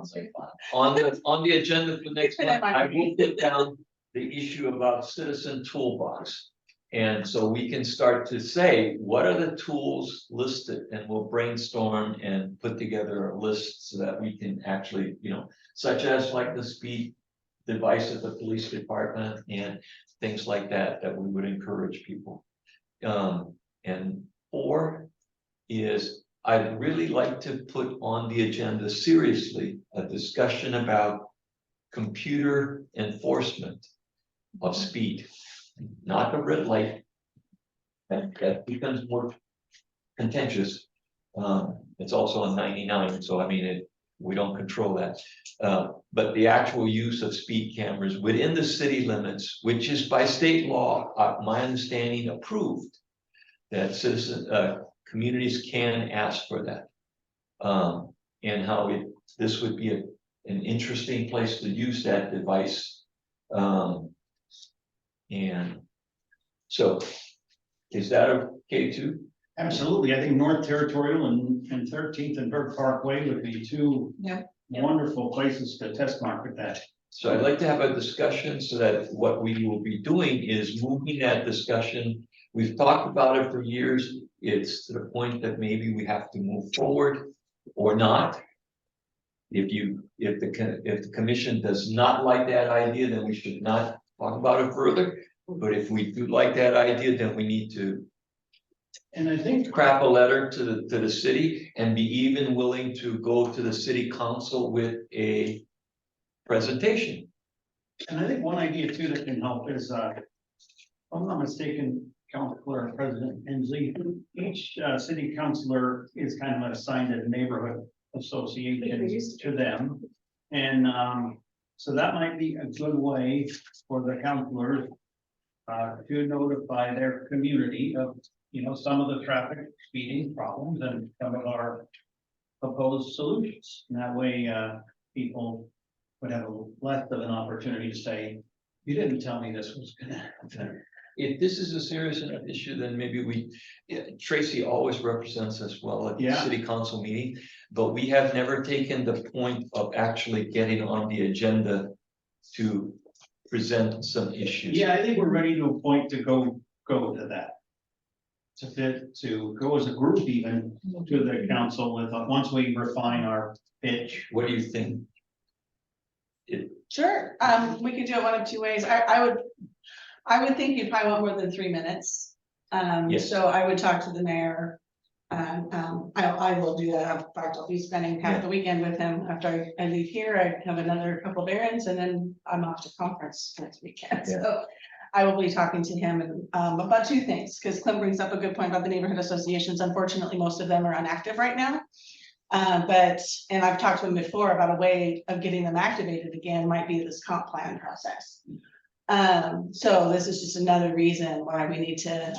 S1: on the agenda for next month, I will put down the issue about citizen toolbox. And so we can start to say, what are the tools listed, and we'll brainstorm and put together a list so that we can actually, such as like the speed device at the police department and things like that, that we would encourage people. And 4 is I'd really like to put on the agenda seriously a discussion about computer enforcement of speed, not the red light. That becomes more contentious. It's also on 99, so I mean, we don't control that. But the actual use of speed cameras within the city limits, which is by state law, my understanding approved. That communities can ask for that. And how this would be an interesting place to use that device. And so, is that okay too?
S3: Absolutely. I think North Territorial and 13th and Burke Parkway would be two
S10: Yeah.
S3: wonderful places to test market that.
S1: So I'd like to have a discussion so that what we will be doing is moving that discussion. We've talked about it for years. It's to the point that maybe we have to move forward or not. If the commission does not like that idea, then we should not talk about it further. But if we do like that idea, then we need to
S3: And I think,
S1: craft a letter to the city and be even willing to go to the city council with a presentation.
S3: and I think one idea too that can help is, if I'm not mistaken, Councilor President Inslee, each city councilor is kind of assigned a neighborhood association to them. And so that might be a good way for the councilors to notify their community of, some of the traffic speeding problems and some of our proposed solutions. And that way, people would have less of an opportunity to say, you didn't tell me this was gonna happen.
S1: If this is a serious enough issue, then maybe Tracy always represents us well at the
S3: Yeah.
S1: city council meeting. But we have never taken the point of actually getting on the agenda to present some issues.
S3: Yeah, I think we're ready to a point to go to that. To go as a group even to the council with, once we refine our pitch.
S1: What do you think?
S10: Sure, we could do it one of two ways. I would think you'd probably want more than 3 minutes.
S1: Yes.
S10: So I would talk to the mayor. And, I will do that. In fact, I'll be spending half the weekend with him after I leave here. I have another couple of errands and then I'm off to conference next weekend.
S1: Yeah.
S10: So I will be talking to him and, about 2 things, because Clem brings up a good point about the neighborhood associations. Unfortunately, most of them are inactive right now. And I've talked to him before about a way of getting them activated again might be this comp plan process. So this is just another reason why we need to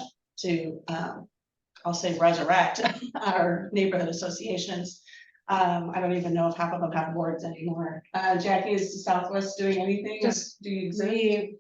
S10: I'll say resurrect our neighborhood associations. I don't even know if half of them have boards anymore. Jackie, is Southwest doing anything? Do you exist?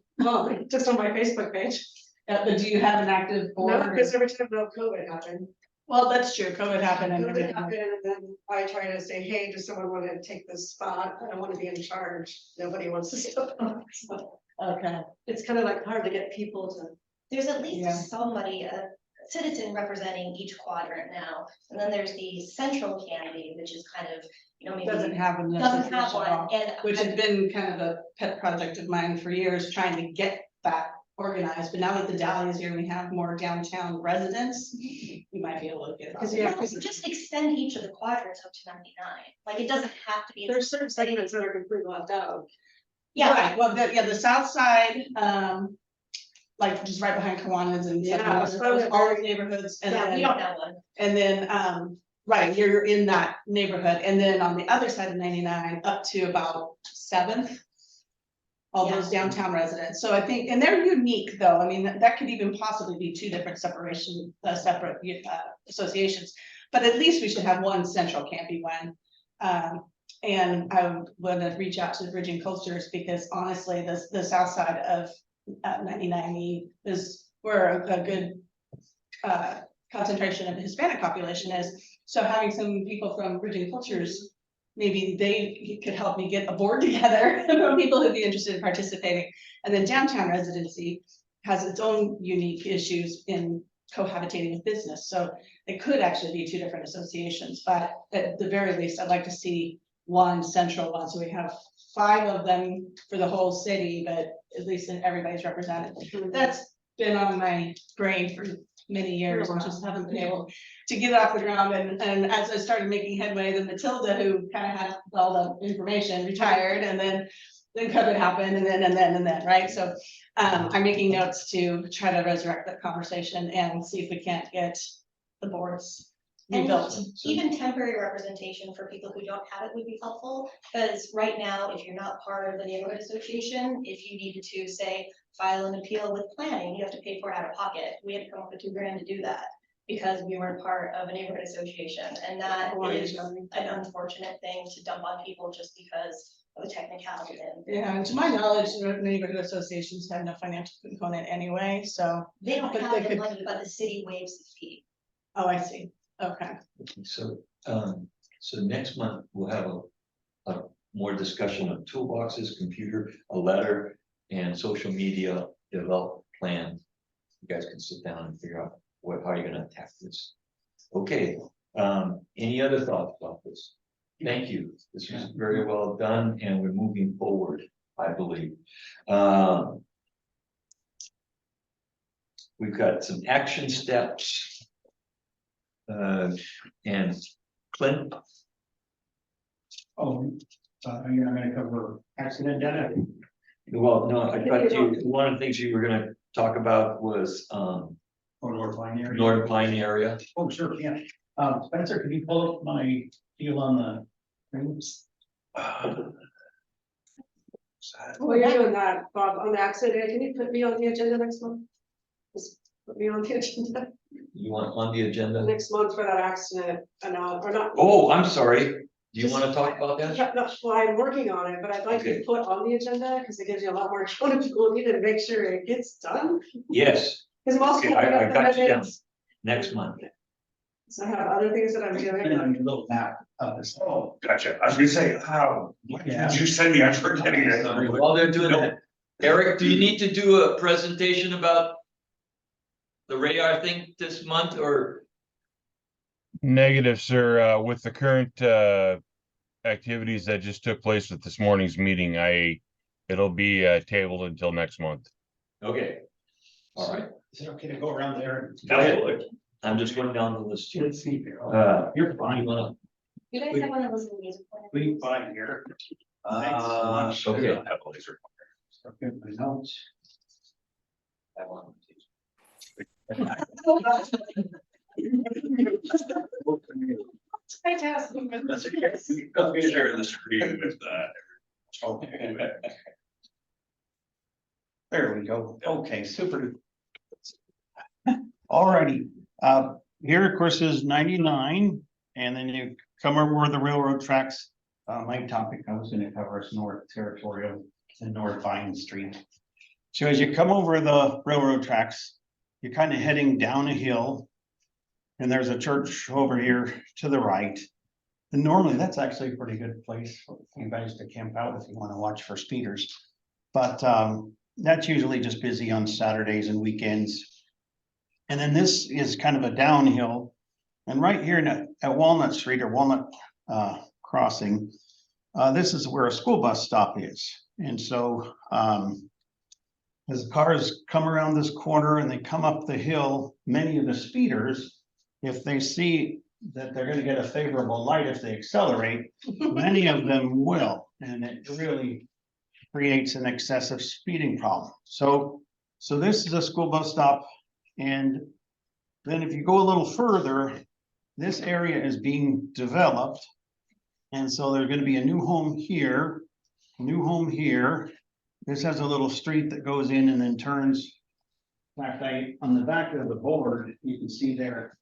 S5: Just on my Facebook page.
S10: But do you have an active board?
S5: No, because every time COVID happened.
S10: Well, that's true. COVID happened and
S5: COVID
S10: everything.
S5: happened, and then I try to say, hey, does someone want to take this spot? I don't want to be in charge. Nobody wants to step up. So
S10: Okay.
S5: it's kind of like hard to get people to.
S9: There's at
S10: Yeah.
S9: least somebody, a citizen representing each quadrant now. And then there's the central candidate, which is kind of, maybe
S10: Doesn't have an
S9: doesn't have
S10: association at all.
S9: one. And
S10: Which has been kind of a pet project of mine for years, trying to get that organized, but now that the Dahlia is here, we have more downtown residents. We might be able to get it.
S5: Because,
S10: off.
S5: yeah,
S9: well, just extend each of the quadrants up to 99. Like, it doesn't have to be.
S5: There's certain segments that are completely left out.
S9: Yeah,
S10: Right, well, the south side, like just right behind Kiwanis and stuff,
S5: Yeah,
S10: those are all the neighborhoods, and
S9: yeah, we
S10: then,
S9: don't have one.
S10: and then, right, you're in that neighborhood, and then on the other side of 99, up to about 7th. All those downtown residents, so I think, and they're unique though, I mean, that could even possibly be 2 different separate associations. But at least we should have one central, can't be one. And I would reach out to the Bridging Coasters, because honestly, the south side of 99E is where a good concentration of the Hispanic population is. So having some people from Bridging Cultures, maybe they could help me get a board together from people who'd be interested in participating. And then downtown residency has its own unique issues in cohabitating with business. So it could actually be 2 different associations, but at the very least, I'd like to see one central one, so we have 5 of them for the whole city, but at least everybody's represented. That's been on my brain for many years, and just haven't been able to get it off the ground. And as I started making headway, then Matilda, who kind of had all the information, retired, and then COVID happened, and then, right? So I'm making notes to try to resurrect that conversation and see if we can't get the boards
S9: And
S10: rebuilt.
S9: even temporary representation for people who don't have it would be helpful, because right now, if you're not part of the neighborhood association, if you needed to say, file an appeal with planning, you have to pay for it out of pocket. We had to come up with $2,000 to do that, because we weren't part of a neighborhood association, and that is an unfortunate thing to dump on people just because of a technicality.
S10: Yeah, and to my knowledge, neighborhood associations have no financial component anyway, so.
S9: They don't
S10: But
S9: have
S10: they
S9: the
S10: could-
S9: money, but the city waives the fee.
S10: Oh, I see. Okay.
S1: So, so next month we'll have a more discussion of toolboxes, computer, a letter, and social media development plan. You guys can sit down and figure out how you're gonna attack this. Okay, any other thoughts about this? Thank you. This was very well done, and we're moving forward, I believe. We've got some action steps. And Clint,
S3: Oh, you're not gonna cover accident data?
S1: well, no, I thought one of the things you were gonna talk about was,
S3: Or North Line area?
S1: Northern Pine area.
S3: Oh, sure, yeah. Spencer, can you pull up my deal on the things?
S5: Well, you're doing that, Bob, on the accident, can you put me on the agenda next month? Just put me on the agenda
S1: You want on the agenda?
S5: next month for that accident, or not.
S1: Oh, I'm sorry. Do you wanna talk about that?
S5: Yeah, no, well, I'm working on it, but I'd like to
S1: Okay.
S5: put on the agenda, because it gives you a lot more accountability to make sure it gets done.
S1: Yes,
S5: Because I'm also.
S1: Okay, I
S5: looking at the
S1: got you down.
S5: minutes,
S1: next month.
S5: So I have other things that I'm
S3: And
S5: doing.
S3: on your little map of this.
S7: Oh, gotcha. I was gonna say, how, what did you send me? I'm forgetting it.
S1: While they're doing that, Eric, do you need to do a presentation about the radar thing this month, or?
S13: Negative, sir. With the current activities that just took place with this morning's meeting, it'll be tabled until next month.
S1: Okay. All right.
S3: Is it okay to go around there?
S1: Absolutely. I'm just going down the list here.
S3: Let's see here.
S1: You're
S3: fine.
S9: You guys have one of those in the music plan?
S3: We find here.
S1: Okay.
S3: Okay, my notes.
S5: Fantastic.
S7: That's okay. Share the screen with that.
S3: Okay. There we go. Okay, super. Alrighty, here of course is 99, and then you come over where the railroad tracks. My topic I was gonna cover is North Territorial and North Vine Street. So as you come over the railroad tracks, you're kind of heading down a hill. And there's a church over here to the right. And normally that's actually a pretty good place for you guys to camp out if you want to watch for speeders. But that's usually just busy on Saturdays and weekends. And then this is kind of a downhill. And right here at Walnut Street or Walnut Crossing, this is where a school bus stop is. And so as the cars come around this corner and they come up the hill, many of the speeders, if they see that they're gonna get a favorable light if they accelerate, many of them will, and it really creates an excessive speeding problem. So this is a school bus stop, and then if you go a little further, this area is being developed. And so there's gonna be a new home here, new home here. This has a little street that goes in and then turns. In fact, on the back of the board, you can see there.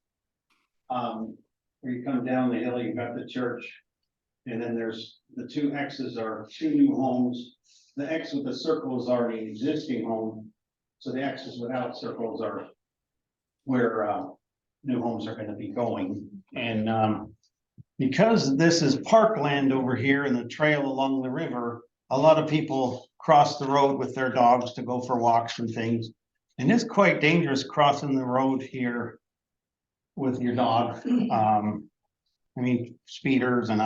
S3: Where you come down the hill, you've got the church. And then there's the two X's are two new homes. The X with the circle is already an existing home. So the X's without circles are where new homes are gonna be going. And because this is parkland over here and the trail along the river, a lot of people cross the road with their dogs to go for walks and things. And it's quite dangerous crossing the road here with your dog. I mean, speeders and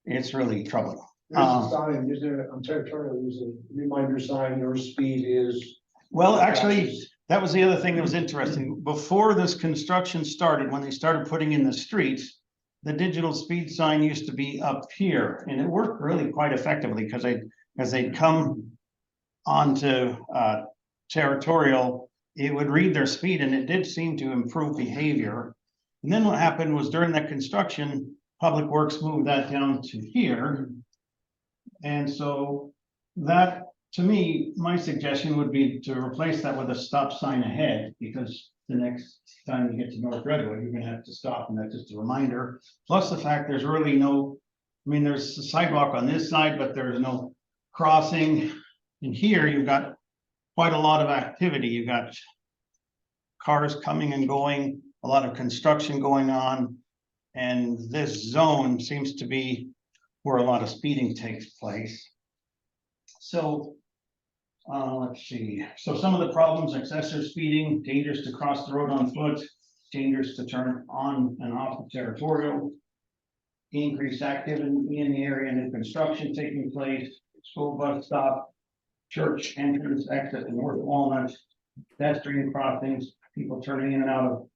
S3: it's really troubling.
S11: There's a sign, there's a, on Territorial, there's a reminder sign, your speed is.
S3: Well, actually, that was the other thing that was interesting. Before this construction started, when they started putting in the streets, the digital speed sign used to be up here, and it worked really quite effectively, because as they'd come onto Territorial, it would read their speed, and it did seem to improve behavior. And then what happened was during that construction, Public Works moved that down to here. And so that, to me, my suggestion would be to replace that with a stop sign ahead, because the next time you get to North Redwood, you're gonna have to stop, and that's just a reminder. Plus the fact there's really no, I mean, there's a sidewalk on this side, but there's no crossing. And here you've got quite a lot of activity. You've got cars coming and going, a lot of construction going on. And this zone seems to be where a lot of speeding takes place. So, let's see. So some of the problems: excessive speeding, dangerous to cross the road on foot, dangerous to turn on and off the Territorial, increased activity in the area, new construction taking place, school bus stop, church entrance, exit to North Walnut, pedestrian crossings, people turning in and out of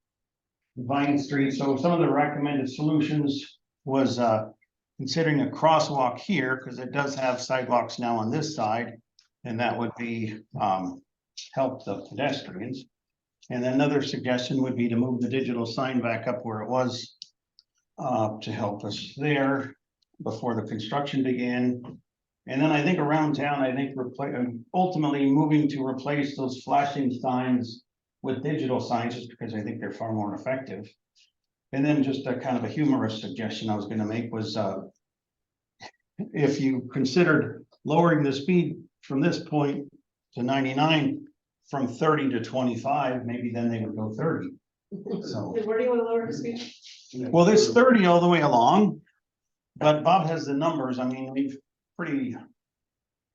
S3: Vine Street. So some of the recommended solutions was considering a crosswalk here, because it does have sidewalks now on this side, and that would be help the pedestrians. And another suggestion would be to move the digital sign back up where it was to help us there before the construction began. And then I think around town, I think ultimately moving to replace those flashing signs with digital signs, just because I think they're far more effective. And then just a kind of a humorous suggestion I was going to make was if you considered lowering the speed from this point to 99 from 30 to 25, maybe then they would go 30. So
S5: Where do you want to lower the speed?
S3: well, there's 30 all the way along, but Bob has the numbers. I mean, we've pretty.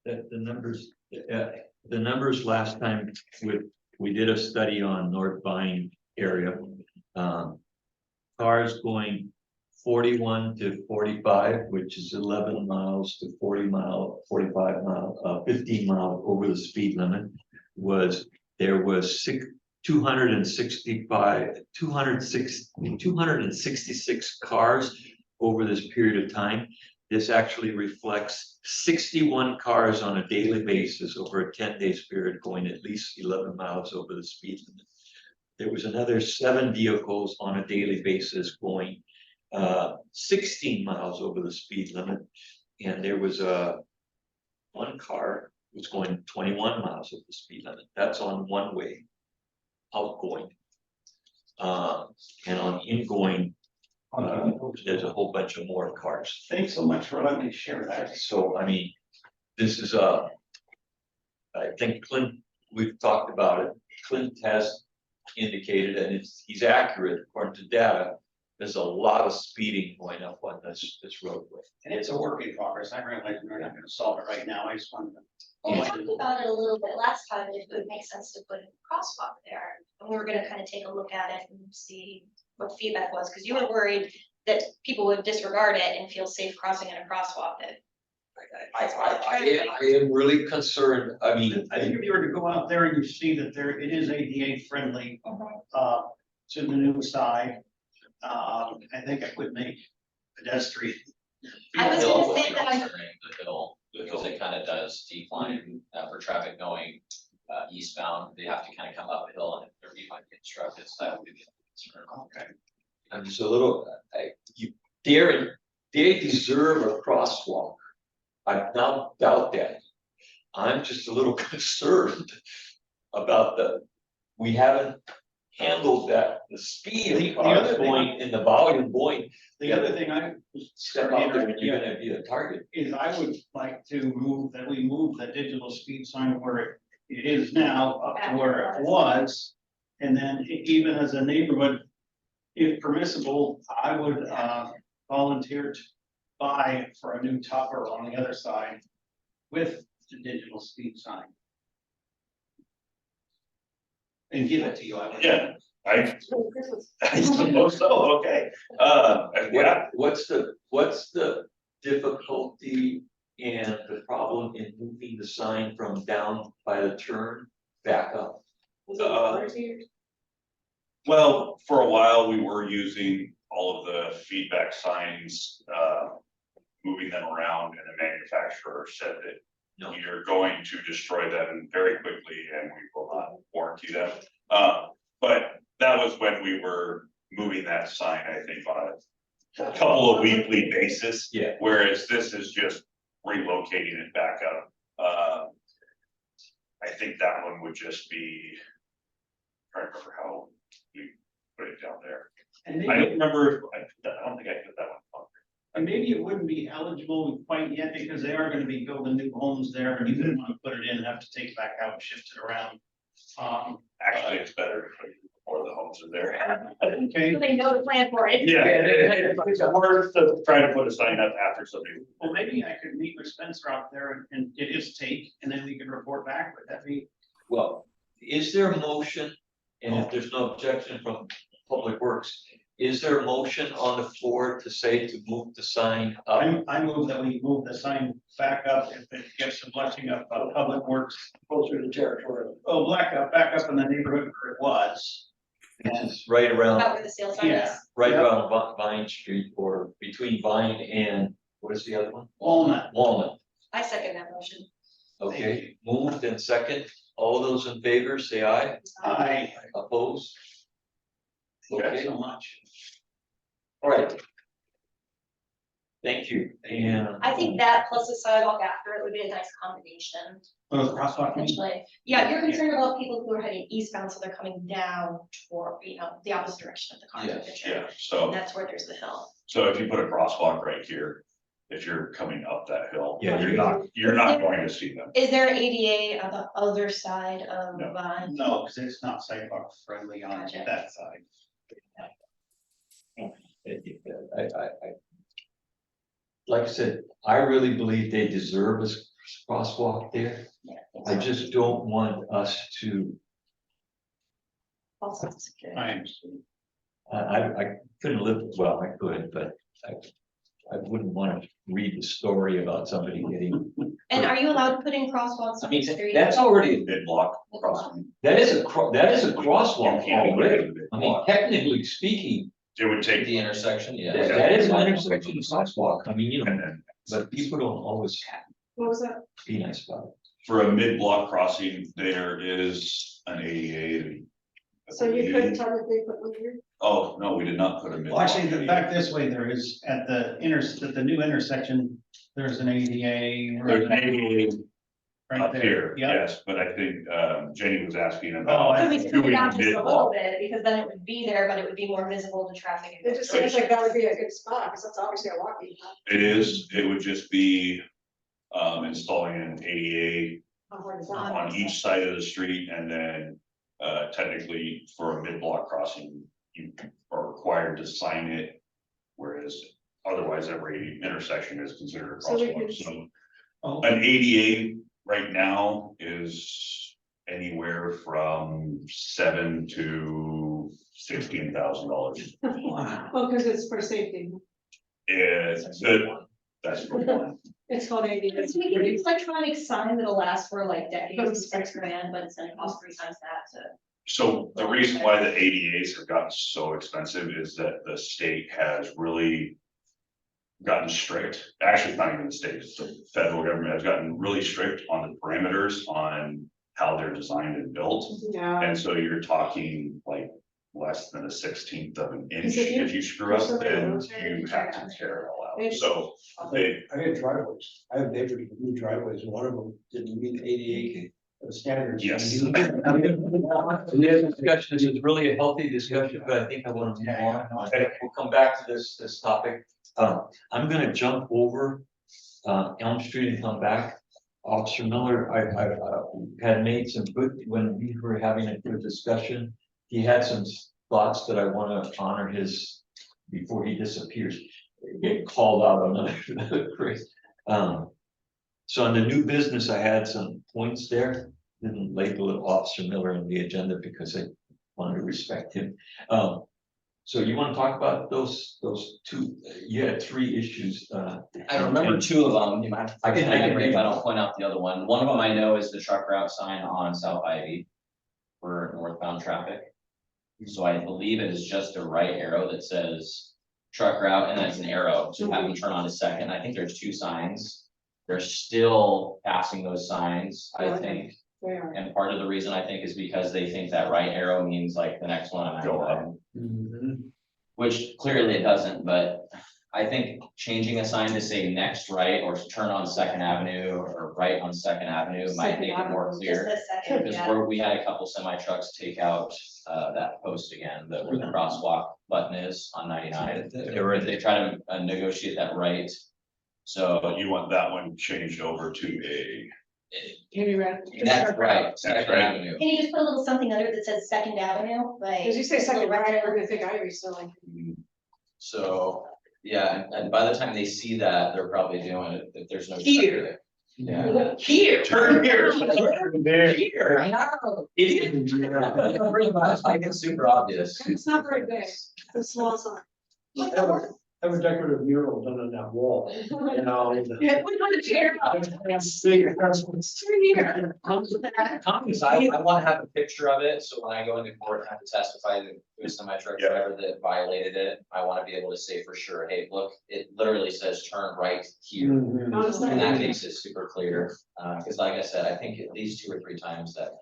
S1: The numbers last time we did a study on North Vine area. Cars going 41 to 45, which is 11 miles to 40 mile, 45 mile, 15 mile over the speed limit, there was 266 cars over this period of time. This actually reflects 61 cars on a daily basis over a 10-day period going at least 11 miles over the speed limit. There was another 7 vehicles on a daily basis going 16 miles over the speed limit. And there was one car was going 21 miles over the speed limit. That's on one way outgoing. And on ingoing, there's a whole bunch of more cars.
S3: Thanks so much for letting me share that.
S1: So, I mean, this is I think Clint, we've talked about it. Clint has indicated, and he's accurate according to data. There's a lot of speeding going up on this roadway.
S3: And it's a work in progress. I realize we're not going to solve it right now. I just wanted to.
S9: Well, we talked about it a little bit last time, if it would make sense to put a crosswalk there. And we were gonna kind of take a look at it and see what the feedback was, because you were worried that people would disregard it and feel safe crossing in a crosswalk that.
S1: I am really concerned. I mean,
S3: I think if you were to go out there and you see that it is ADA friendly to the new side, I think it would make pedestrian.
S9: I was gonna say that.
S2: The hill, because it kind of does decline for traffic going eastbound. They have to kind of come up the hill, and if they're behind constructed, so that would be the concern.
S3: Okay.
S1: I'm just a little, they deserve a crosswalk. I don't doubt that. I'm just a little concerned about we haven't handled the speed of
S3: The
S1: cars
S3: other thing-
S1: going and the volume going.
S3: The other thing I was
S1: Step out there and you're gonna be a target.
S3: is I would like to move the digital speed sign where it is now up to where it was. And then even as a neighborhood, if permissible, I would volunteer to buy for a new topper on the other side with the digital speed sign. And give it to you.
S7: Yeah, I
S1: I
S7: suppose so, okay. Yeah,
S1: What's the difficulty and the problem in moving the sign from down by the turn back up.
S5: Was it volunteers?
S7: Well, for a while, we were using all of the feedback signs, moving them around, and the manufacturer said that
S1: No.
S7: you're going to destroy them very quickly and we will not warranty them. But that was when we were moving that sign, I think, on a couple of weekly basis.
S1: Yeah.
S7: Whereas this is just relocating it back up. I think that one would just be, trying to remember how we put it down there.
S3: And
S7: I
S3: maybe,
S7: don't remember, I don't think I put that one on.
S3: and maybe it wouldn't be eligible quite yet because they are gonna be building new homes there and you wouldn't wanna put it in and have to take it back out and shift it around.
S7: Actually, it's better before the homes are there.
S3: Okay,
S9: So they know the plan for it.
S7: Yeah, it's worth to try to put a sign up after somebody.
S3: well, maybe I could meet with Spencer out there and get his take and then we can report back. Would that be?
S1: Well, is there a motion, and if there's no objection from Public Works, is there a motion on the floor to say to move the sign up?
S3: I move that we move the sign back up if it gets the blessing of Public Works.
S11: Closer to territorial.
S3: Oh, back up in the neighborhood where it was. And
S1: It's right
S9: About
S1: around,
S9: where the sales sign is.
S3: Yeah.
S1: right
S3: Yeah.
S1: around Vine Street, or between Vine and, what is the other one?
S3: Walnut.
S1: Walnut.
S9: I second that motion.
S1: Okay, moved and second. All those in favor, say aye.
S3: Aye.
S1: Opposed?
S3: Thank you
S1: Okay,
S3: so much.
S1: all right. Thank you, and.
S9: I think that plus the sidewalk after it would be a nice combination,
S3: Oh, the crosswalk.
S9: potentially. Yeah, you're concerned about people who are heading eastbound, so they're coming down toward, the opposite direction of the car
S1: Yes,
S9: picture.
S7: Yeah, so.
S9: And that's where there's the hill.
S7: So if you put a crosswalk right here, if you're coming up that hill.
S1: Yeah,
S7: You're not going to see them.
S9: Is there ADA on the other side of
S7: No.
S9: Vine?
S3: No, because it's not sidewalk friendly on
S9: Gotcha.
S3: that side.
S1: Like I said, I really believe they deserve a crosswalk there.
S9: Yeah.
S1: I just don't want us to,
S9: Also secure.
S3: I understand.
S1: I couldn't live, well, I could, but I wouldn't want to read the story about somebody getting.
S9: And are you allowed to put in crosswalks
S1: I
S9: on
S1: mean,
S9: the street?
S1: that's already,
S7: Mid-block crossing.
S1: that is a crosswalk
S7: You can't put it
S1: already.
S7: in the
S1: I mean,
S7: mid-block.
S1: technically speaking,
S7: It would take.
S2: The intersection,
S1: that
S2: yeah.
S1: that is an intersection of crosswalk. I mean, you
S7: And
S1: know,
S7: then
S1: but people don't always
S5: What was that?
S1: be nice about it.
S7: for a mid-block crossing, there is an ADA.
S5: So you couldn't technically put one here?
S7: Oh, no, we did not put a
S3: Well,
S7: mid-block.
S3: actually, the back this way, there is at the new intersection, there's an ADA.
S7: There's an ADA
S3: Right
S7: up
S3: there.
S7: here,
S3: Yeah.
S7: yes, but I think Jenny was asking
S3: Oh,
S7: about.
S9: Could we split
S7: doing
S9: it out just a little
S7: mid-block.
S9: bit, because then it would be there, but it would be more visible to traffic. and
S5: It just seems like that would be a good spot, because that's obviously a walking path.
S7: It is, it would just be installing an ADA
S5: How hard is that?
S7: on each side of the street, and then technically for a mid-block crossing, you are required to sign it. Whereas otherwise, every intersection is considered a
S5: So we
S7: crosswalk,
S5: could-
S7: so
S3: Oh,
S7: an ADA right now is anywhere from $7,000 to $16,000.
S3: wow.
S5: Well, because it's for safety.
S7: It's good, that's for one.
S5: It's called ADA.
S9: Because we can use electronic sign that'll last for like decades, $6,000, but it's gonna cost 3 times that to.
S7: So the reason why the ADAs have gotten so expensive is that the state has really gotten strict. Actually, it's not even the state, it's the federal government has gotten really strict on the parameters on how they're designed and built.
S5: Yeah.
S7: And so you're talking like less than a 1/16 of an inch.
S5: If you-
S7: If you screw up,
S5: somebody
S7: then
S5: knows how to
S7: you have to tear it all out.
S5: It's-
S7: So they,
S11: I had driveways, I have neighbors with new driveways, and one of them didn't meet ADA standards.
S7: Yes.
S1: And this discussion, this is really a healthy discussion, but I think I want to move on. We'll come back to this topic. I'm gonna jump over Elm Street and come back. Officer Miller, I had made some good, when we were having a good discussion, he had some thoughts that I want to honor his, before he disappears. Get called out on another Chris. So on the new business, I had some points there, didn't label it Officer Miller in the agenda because I wanted to respect him. So you want to talk about those two, you had three issues,
S2: I remember two of them, you might, I
S1: I
S2: can,
S1: can
S2: if
S1: read
S2: I
S1: them.
S2: don't point out the other one, one of them I know is the truck route sign on South Ivy. For northbound traffic. So I believe it is just a right arrow that says truck route, and then it's an arrow to have them turn on a second, I think there's two signs. They're still passing those signs, I think,
S5: They are.
S2: and part of the reason I think is because they think that right arrow means like the next one on
S7: Go up.
S2: 99. Which clearly it doesn't, but I think changing a sign to say next right or turn on Second Avenue or right on Second Avenue might make it more
S9: Just
S2: clear.
S9: the second,
S2: Because
S9: yeah.
S2: we had a couple semi trucks take out that post again, that where the crosswalk button is on 99. They try to negotiate that right. So
S7: But you want that one changed over to a,
S5: Can you read?
S2: that's right, Second
S7: right.
S2: Avenue.
S9: Can you just put a little something under that says Second Avenue, like?
S5: Cause you say second, right, we're gonna think Ivy, so like.
S2: So, yeah, and by the time they see that, they're probably doing it, if there's no.
S4: Here.
S2: Yeah.
S4: Here, turn here.
S2: Here, I know. Idiot. I get super obvious.
S5: It's not very big, it's a small sign.
S11: Have a decorative mural done on that wall, you know.
S5: Yeah, we want to share.
S2: Comments, I wanna have a picture of it, so when I go into court and have to testify to a semi truck
S7: Yeah.
S2: driver that violated it, I wanna be able to say for sure, hey, look, it literally says turn right here.
S11: Mhm.
S2: And that makes it super clear, cause like I said, I think at least 2 or 3 times that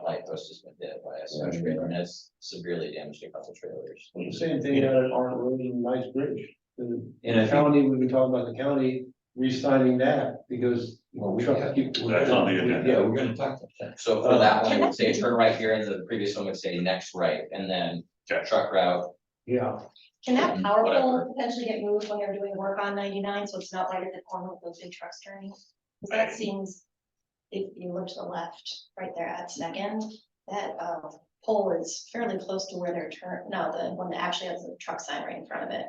S2: light post has been hit by a semi trailer and it's severely damaged a couple trailers.
S11: The same thing out at Arnold Road and Knightsbridge.
S1: And I
S11: The
S1: think-
S11: county, we've been talking about the county re-signing that because.
S1: Well, we
S11: trucks
S1: have-
S11: keep-
S7: That's on the agenda.
S1: Yeah, we're gonna talk about that.
S2: So for that one, it would say turn right here, and the previous one would say next right, and then
S7: Okay.
S2: truck route.
S11: Yeah.
S9: Can that power
S2: Whatever.
S9: pole potentially get moved when they're doing work on 99, so it's not right at the corner with those big trucks turning? 'Cause that seems, if you look to the left, right there at Second, that pole is fairly close to where they're no, the one that actually has the truck sign right in front of it.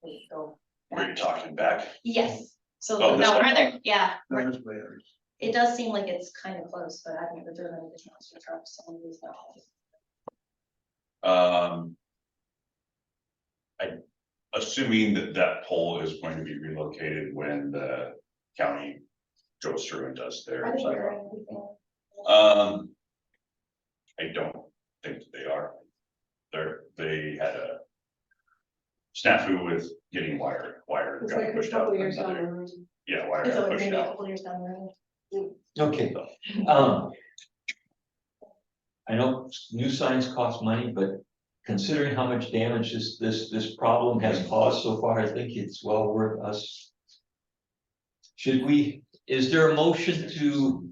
S9: We go
S7: were you
S9: back.
S7: talking back?
S9: Yes, so
S7: Oh, this
S9: no,
S7: one?
S9: rather, yeah,
S11: That's where.
S9: it does seem like it's kind of close, but I've never driven a big monster truck, so I'm just not.
S7: I, assuming that that pole is going to be relocated when the county goes through and does
S9: I
S7: their
S9: think
S7: sidewalk.
S9: they're everything.
S7: I don't think that they are. They had a snafu with getting wire
S5: It's
S7: got
S5: like a
S7: pushed out.
S5: couple years down the
S7: another-
S5: road.
S7: Yeah, wire
S9: It's
S7: got
S9: only
S7: pushed
S9: maybe a
S7: out.
S9: couple years down the road.
S1: Okay. I know new signs cost money, but considering how much damage this problem has caused so far, I think it's well worth us. Should we, is there a motion to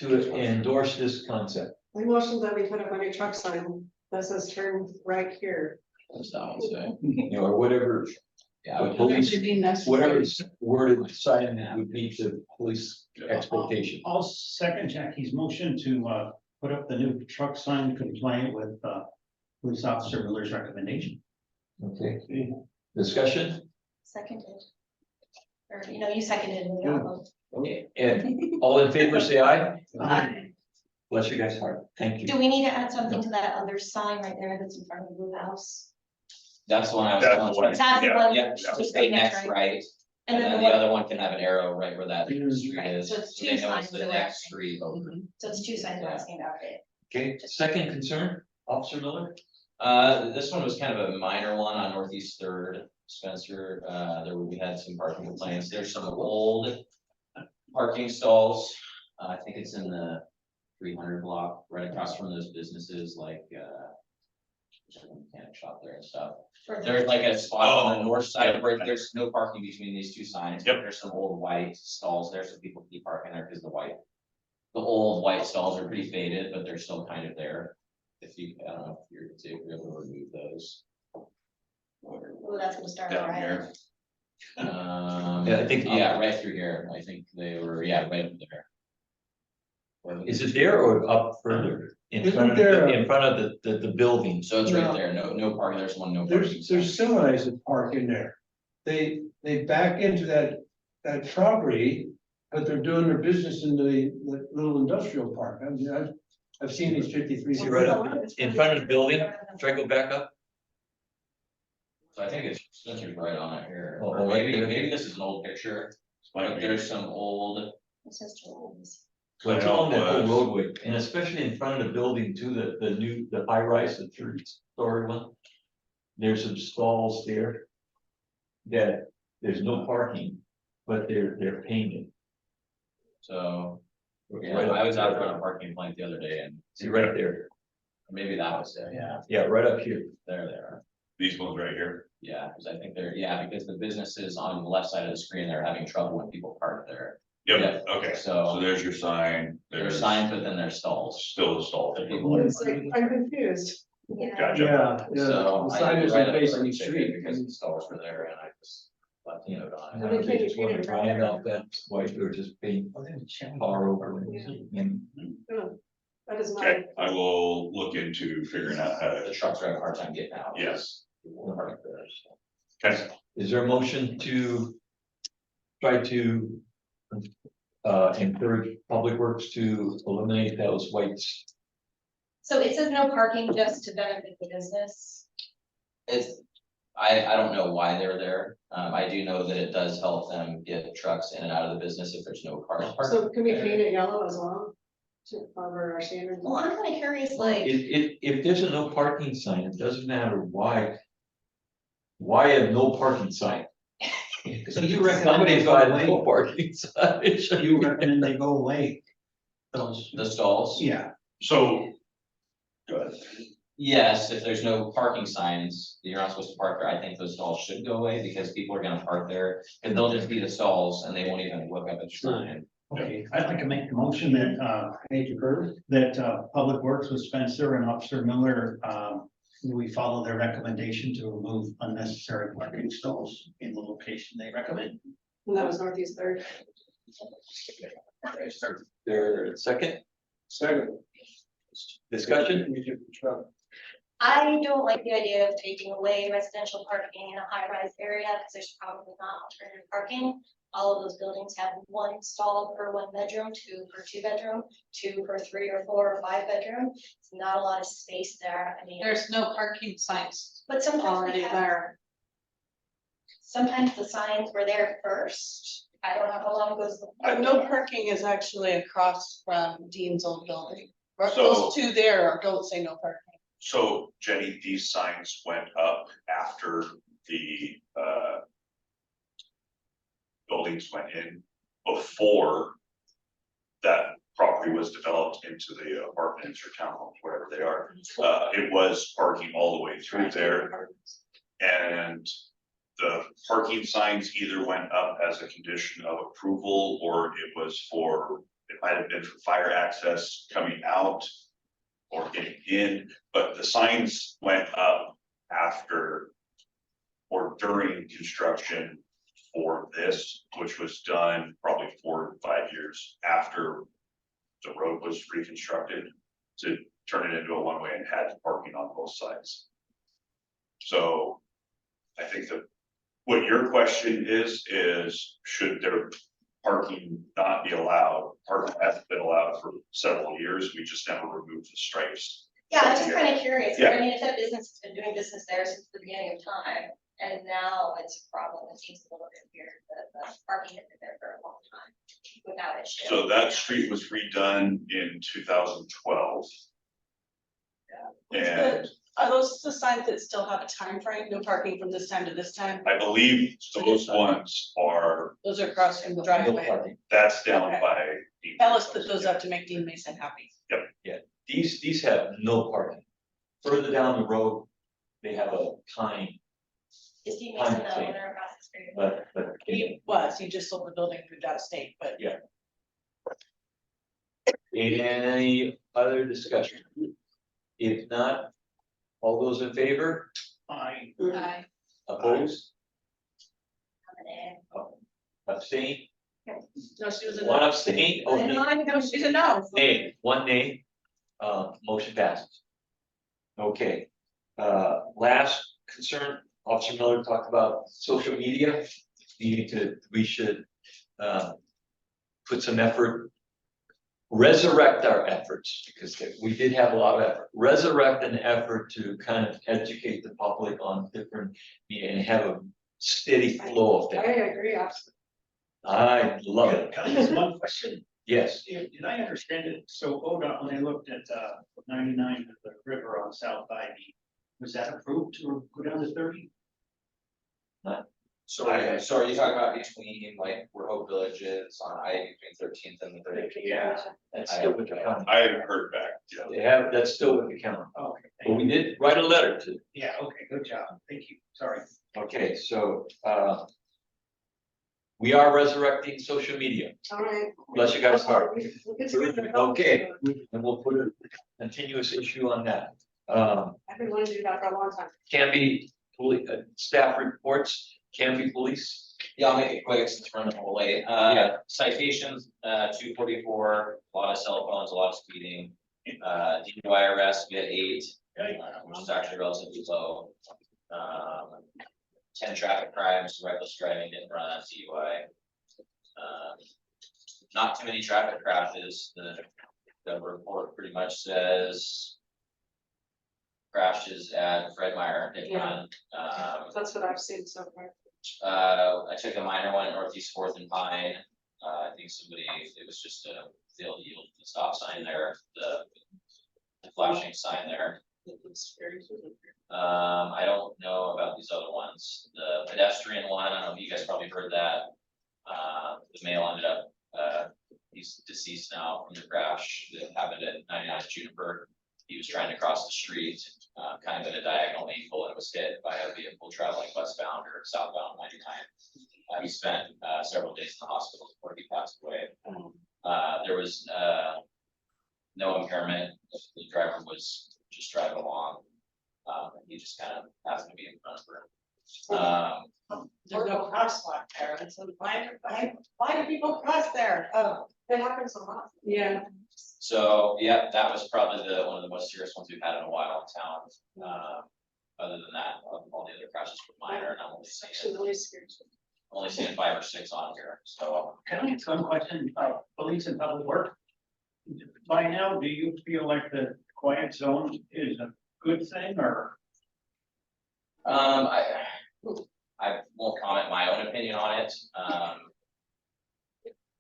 S1: endorse this concept?
S5: I motion that we put up a new truck sign that says turn right here.
S2: What's that one say?
S1: You know, or whatever,
S2: Yeah, I would.
S1: police,
S10: Should be necessary.
S1: whatever is worded sign would meet the police expectation.
S3: I'll second Jackie's motion to put up the new truck sign compliant with police officer Miller's recommendation.
S1: Okay, discussion,
S9: Seconded. Or, you seconded it.
S1: and all in favor, say aye.
S9: Aye.
S1: Bless you guys' heart, thank you.
S9: Do we need to add something to that other sign right there that's in front of the blue house?
S2: That's the one I was.
S7: That's
S2: telling
S7: the one.
S2: you.
S9: That's the
S7: Yeah,
S9: one.
S2: Yeah,
S9: just
S2: just
S9: say
S2: say next right, and then the
S9: one-
S2: other one can have an arrow right where that street
S9: Right,
S2: is,
S9: so it's
S2: so they
S9: two
S2: know it's
S9: signs
S2: the
S9: that we're
S2: next
S9: asking.
S2: street over.
S9: So it's two signs we're asking about, right?
S1: Okay, second concern, Officer Miller?
S2: This one was kind of a minor one on Northeast Third, Spencer, we had some parking complaints, there's some old parking stalls. I think it's in the 300 block, right across from those businesses like, there's a mechanic shop there and stuff. There's like a spot on the north side where there's no parking between these two signs, but
S7: Yep.
S2: there's some old white stalls there, so people keep parking there because the old white stalls are pretty faded, but they're still kind of there. If you, I don't know if you're able to remove those.
S9: Oh, that's gonna start
S2: Down
S9: right.
S2: here.
S1: Yeah, I think-
S2: Yeah, right through here, I think they were, yeah, right up there.
S1: Is it there or up further? In
S11: Isn't
S1: front of,
S11: there
S1: in front of the building?
S2: So it's right there, no parking, there's one, no parking.
S11: There's semis that park in there. They back into that property, but they're doing their business in the little industrial park. I mean, I've seen these 53.
S1: See right up in front of the building, try to go back up.
S2: So I think it's Spencer's right on it here,
S1: Oh,
S2: or
S1: right
S2: maybe,
S1: there.
S2: maybe this is an old picture, but there's some old,
S9: It says Joel's.
S1: So it's
S7: I know
S1: along that whole
S7: was-
S1: roadway, and especially in front of the building too, the high rise, the third-story one. There's some stalls there. That there's no parking, but they're painted.
S2: so.
S1: Right
S2: Yeah,
S1: up
S2: I was out
S1: there.
S2: there on a parking plank the other day and
S1: See right there,
S2: maybe that was it, yeah,
S1: yeah, right up here.
S2: there they are.
S7: These ones right here.
S2: Yeah, because I think they're, yeah, because the businesses on the left side of the screen, they're having trouble when people park there.
S7: Yep, okay, so
S2: So
S7: there's your sign,
S2: there's
S7: there's
S2: signs, but then there's stalls.
S7: still a stall.
S2: that people are
S5: It's like, I'm confused.
S7: Gotcha.
S11: Yeah, yeah,
S2: So
S11: the
S2: I
S11: sign
S2: did
S11: is
S2: write up a
S11: facing the
S2: ticket
S11: street.
S2: because the stalls were there and I just left a note on
S5: I
S2: it.
S5: think
S1: They just
S5: you
S1: want to
S5: painted
S1: grind
S5: right
S1: out that white or just paint tar over it. And
S5: Oh, that is my.
S7: Okay, I will look into figuring out how
S2: The
S7: to,
S2: trucks are having a hard time getting out.
S7: yes.
S2: People are parked there, so.
S7: Okay,
S1: is there a motion to try to encourage Public Works to eliminate those whites?
S9: So it says no parking just to benefit the business.
S2: It's, I don't know why they're there. I do know that it does help them get trucks in and out of the business if there's no cars parked.
S5: So can we paint it yellow as well? To cover our standards.
S9: Well, I'm kind of curious, like,
S1: If there's a no parking sign, it doesn't matter why. Why a no parking sign?
S3: So you recommend
S1: Somebody's
S3: they go
S1: got a
S3: away?
S1: no parking sign.
S3: You recommend they go away? Those,
S2: The stalls?
S3: yeah,
S7: so. Go ahead.
S2: Yes, if there's no parking signs, you're not supposed to park there, I think those stalls should go away because people are gonna park there. And they'll just be the stalls and they won't even look up at the sign.
S3: okay, I'd like to make the motion that, Public Works with Spencer and Officer Miller, we follow their recommendation to remove unnecessary parking stalls in the location they recommend.
S5: And that was Northeast Third.
S1: There, second
S11: Second.
S1: discussion?
S9: I don't like the idea of taking away residential parking in a high-rise area, because there's probably not alternative parking. All of those buildings have one stall per one bedroom, two per two bedroom, two per 3 or 4 or 5 bedroom. It's not a lot of space there, I mean.
S6: There's no parking signs
S9: But sometimes
S6: already
S9: we have,
S6: there.
S9: sometimes the signs were there first. I don't know how long ago the.
S10: No parking is actually across from Dean's old building.
S7: So-
S10: Those two there don't say no parking.
S7: So Jenny, these signs went up after the buildings went in, before that property was developed into the apartments or townhomes, whatever they are. It was parking all the way through there, and the parking signs either went up as a condition of approval, or it was for, it might have been for fire access coming out or getting in, but the signs went up after or during construction for this, which was done probably 4 to 5 years after the road was reconstructed to turn it into a one-way and had parking on both sides. So I think that what your question is should there parking not be allowed? Parking has been allowed for several years. We just never removed the stripes.
S9: Yeah, I'm just kind of curious.
S7: Yeah.
S9: I mean, if that business has been doing business there since the beginning of time, and now it's a problem, it seems a little bit weird that the parking has been there for a long time without issue.
S7: So that street was redone in 2012. And
S10: Are those the signs that still have a time frame? No parking from this time to this time?
S7: I believe those ones are,
S10: Those are across from the
S1: No
S10: driveway.
S1: parking.
S7: that's down
S10: Okay.
S7: by.
S10: Ellis put those up to make Dean Mason happy.
S1: These have no parking. Further down the road, they have a time,
S9: Is he making the
S1: I'm
S9: owner across the street?
S1: but.
S10: He was, he just sold the building, moved out of state, but
S1: Any other discussion? If not, all those in favor,
S3: I,
S1: opposed,
S9: And
S1: abstain,
S10: no, she was a
S1: one
S10: no.
S1: abstain, oh, nay.
S10: No, she's a no.
S1: Nay, one nay, motion passes. Okay, last concern, Officer Miller talked about social media. We should, put some effort resurrect our efforts, because we did have a lot of effort, resurrect an effort to kind of educate the public on different, and have a steady flow of
S5: I
S1: that.
S5: agree, absolutely.
S1: I love it.
S3: Can I ask one question?
S1: Yes,
S3: Did I understand it? So ODOT, when they looked at 99, the river on South Ivy, was that approved to go down to 30?
S2: So are you talking about between like where Hope Village is on between 13th and the 30th?
S1: yeah, that's still with the county.
S7: I haven't heard back yet.
S1: They have, that's still with the county.
S3: Oh, okay,
S1: But
S3: thank
S1: we
S3: you.
S1: did write a letter to,
S3: Yeah, okay, good job. Thank you. Sorry.
S1: okay, so, we are resurrecting social media.
S5: All right.
S1: Bless you guys' heart.
S5: We'll get together.
S1: Okay, and we'll put a continuous issue on that.
S5: I've been wanting to do that for a long time.
S1: Canby police, staff reports, Canby police.
S2: Yeah, I'll make it quick since we're running a little late.
S1: Yeah.
S2: Citations, 244, a lot of cell phones, a lot of speeding. DUI arrest, we had 8, which is actually relatively low. 10 traffic crimes, reckless driving, didn't run on DUI. Not too many traffic crashes. The report pretty much says crashes at Fred Meyer, didn't run.
S5: That's what I've seen so far.
S2: I took a minor one at Northeast Fourth and Pine. I think it was just a failed yield, the stop sign there, the flashing sign there. I don't know about these other ones. The pedestrian one, I don't know if you guys probably heard that. The male ended up, he's deceased now from the crash that happened at 99 Juniper. He was trying to cross the street, kind of at a diagonal angle, and was hit by a vehicle traveling westbound or southbound 99. He spent several days in the hospital before he passed away. There was no impairment. The driver was just driving along. He just kind of happened to be in front of her.
S5: There's no crosswalk there, and so why do people cross there? Oh, it happens a lot. Yeah.
S2: So, yeah, that was probably one of the most serious ones we've had in a while in town. Other than that, all the other crashes were minor, and I'm only seeing 5 or 6 on here, so.
S3: Can I ask one question about police and public work? By now, do you feel like the quiet zone is a good thing or?
S2: I won't comment my own opinion on it.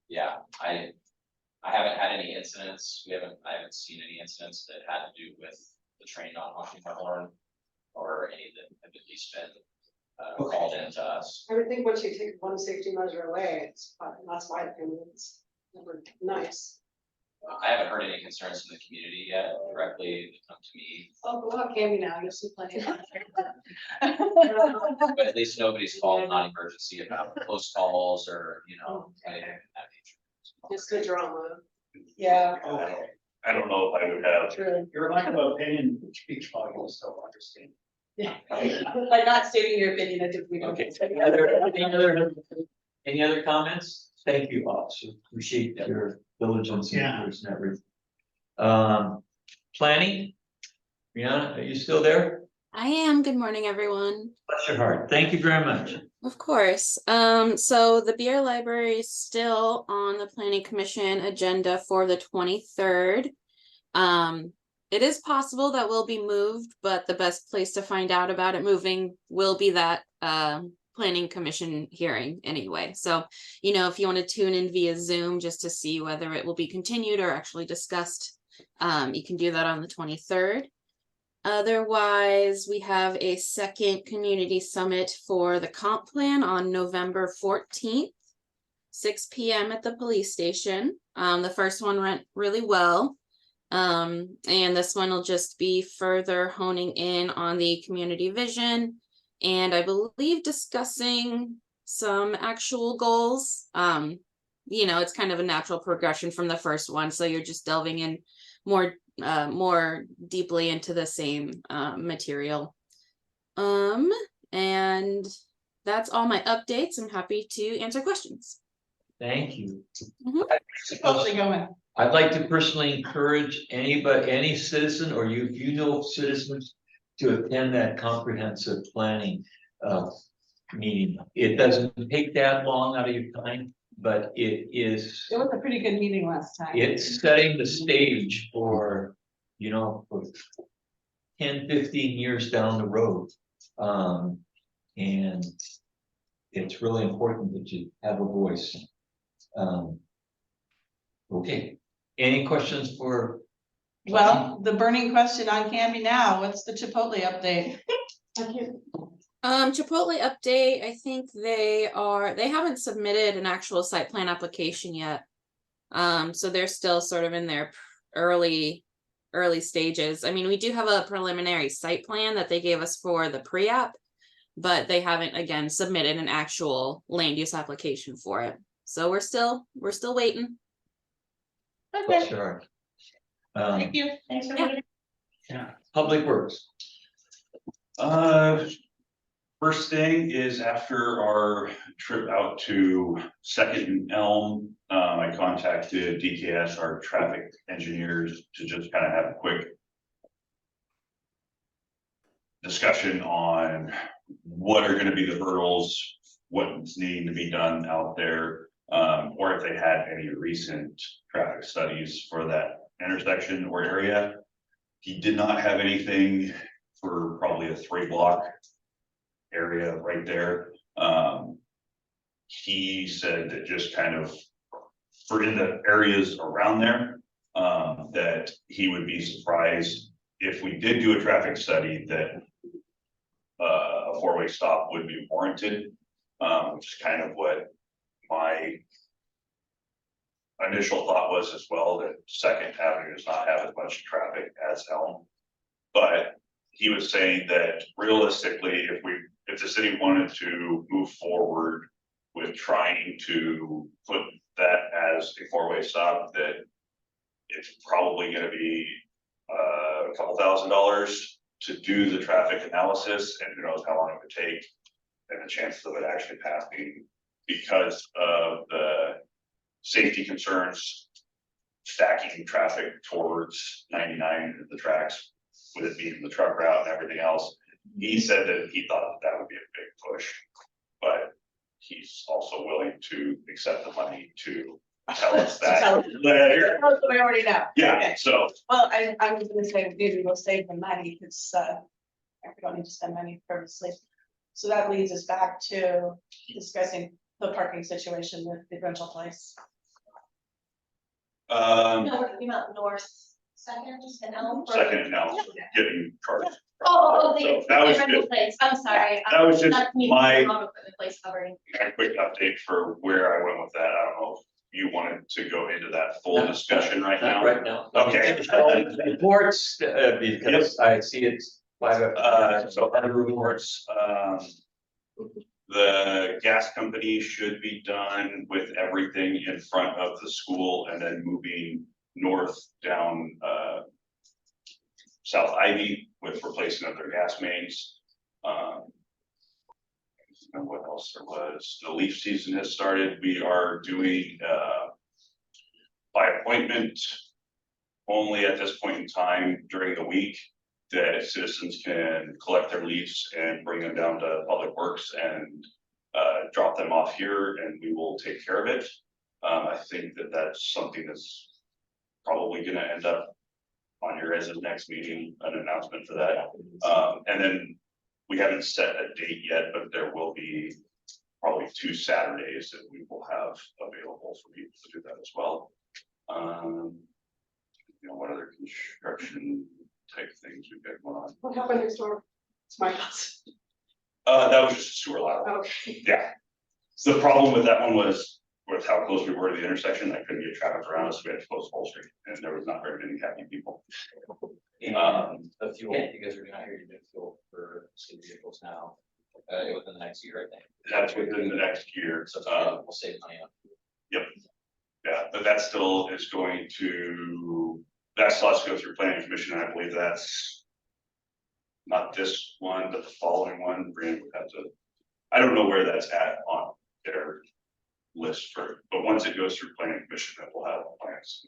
S2: Yeah, I haven't had any incidents. I haven't seen any incidents that had to do with the train not honking the horn or any that have at least been called in to us.
S5: I would think once you take one safety measure away, that's my opinion, it's never nice.
S2: I haven't heard any concerns from the community yet directly that come to me,
S5: Oh, go out, Candy now, you'll see plenty.
S2: but at least nobody's called non-emergency about close calls or, anything of that nature.
S5: Just the drama. Yeah.
S7: I don't know if I would have,
S5: True.
S3: Your lack of opinion speaks volumes, so understand.
S10: By not stating your opinion, I think we don't.
S1: Okay, any other comments? Thank you, officer. Appreciate your diligence and
S3: Yeah.
S1: yours and everything. Planning? Brianna, are you still there?
S14: I am. Good morning, everyone.
S1: Bless your heart. Thank you very much.
S14: Of course. So the BR Library is still on the Planning Commission agenda for the 23rd. It is possible that will be moved, but the best place to find out about it moving will be that Planning Commission hearing anyway. So, if you want to tune in via Zoom just to see whether it will be continued or actually discussed, you can do that on the 23rd. Otherwise, we have a second community summit for the comp plan on November 14th, 6 p.m. at the police station. The first one went really well. And this one will just be further honing in on the community vision and I believe discussing some actual goals. It's kind of a natural progression from the first one. So you're just delving in more deeply into the same material. And that's all my updates. I'm happy to answer questions.
S1: Thank you.
S10: How's it going?
S1: I'd like to personally encourage any citizen or if you know citizens to attend that comprehensive planning meeting. It doesn't take that long out of your time. but it is.
S10: It was a pretty good meeting last time.
S1: It's setting the stage for, you know, for 10, 15 years down the road. And it's really important that you have a voice. Okay, any questions for?
S10: Well, the burning question on Canby now, what's the Chipotle update?
S14: Chipotle update, I think they haven't submitted an actual site plan application yet. So they're still sort of in their early stages. I mean, we do have a preliminary site plan that they gave us for the pre-app, but they haven't, again, submitted an actual land use application for it. So we're still waiting.
S10: Okay,
S1: Sure.
S10: thank you.
S9: Thanks for
S14: Yeah.
S9: waiting.
S1: Public Works.
S7: First thing is after our trip out to Second and Elm, I contacted DKS, our traffic engineers, to just kind of have a quick discussion on what are gonna be the hurdles, what's needing to be done out there, or if they had any recent traffic studies for that intersection or area. He did not have anything for probably a 3-block area right there. He said that just kind of for in the areas around there, that he would be surprised if we did do a traffic study that a 4-way stop would be warranted, which is kind of what my initial thought was as well, that Second Avenue does not have as much traffic as Elm. But he was saying that realistically, if the city wanted to move forward with trying to put that as a 4-way stop, that it's probably gonna be a couple $1,000s to do the traffic analysis, and who knows how long it would take, and the chances of it actually passing because of the safety concerns, stacking traffic towards 99 and the tracks, with it being the truck route and everything else. He said that he thought that would be a big push, but he's also willing to accept the money to tell us that. later.
S10: We already know.
S7: Yeah,
S10: Okay.
S7: so
S10: Well, I was gonna say, maybe we'll save the money, because we don't need to spend money purposely. So that leads us back to discussing the parking situation with the rental place.
S9: No, we're talking about North Second and Elm.
S7: Second now, getting charged.
S9: Oh,
S7: So
S9: the
S7: that was
S9: rental
S7: just
S9: place, I'm sorry.
S7: that was just
S9: Not me,
S7: my-
S9: home equipment place covering.
S7: a quick update for where I went with that. I don't know if you wanted to go into that full discussion right now.
S1: Right now.
S7: Okay.
S1: Reports, because I see it's 5.
S7: So other reports, the gas company should be done with everything in front of the school and then moving north down, South Ivy with replacement of their gas mains. And what else there was, the leaf season has started. We are doing, by appointment only at this point in time during the week, that citizens can collect their leaves and bring them down to Public Works and drop them off here, and we will take care of it. I think that that's something that's probably gonna end up on your guys' next meeting, an announcement for that. And then we haven't set a date yet, but there will be probably 2 Saturdays that we will have available for people to do that as well. You know, what other construction type things we've got going on?
S5: What happened next door? It's my house.
S7: That was just a sewer lateral.
S5: Okay.
S7: Yeah. So the problem with that one was with how close we were to the intersection, I couldn't get traffic around us, so we had to close Whole Street, and there was not very many happy people.
S2: The fuel, you guys are doing, I hear you're doing fuel for city vehicles now, within the next year, I think.
S7: That's within the next year.
S2: So we'll save money on.
S7: Yeah, but that still is going to, that still has to go through planning commission, and I believe that's not this one, but the following one, Brandon would have to, I don't know where that's at on their list for, but once it goes through planning commission, then we'll have plans.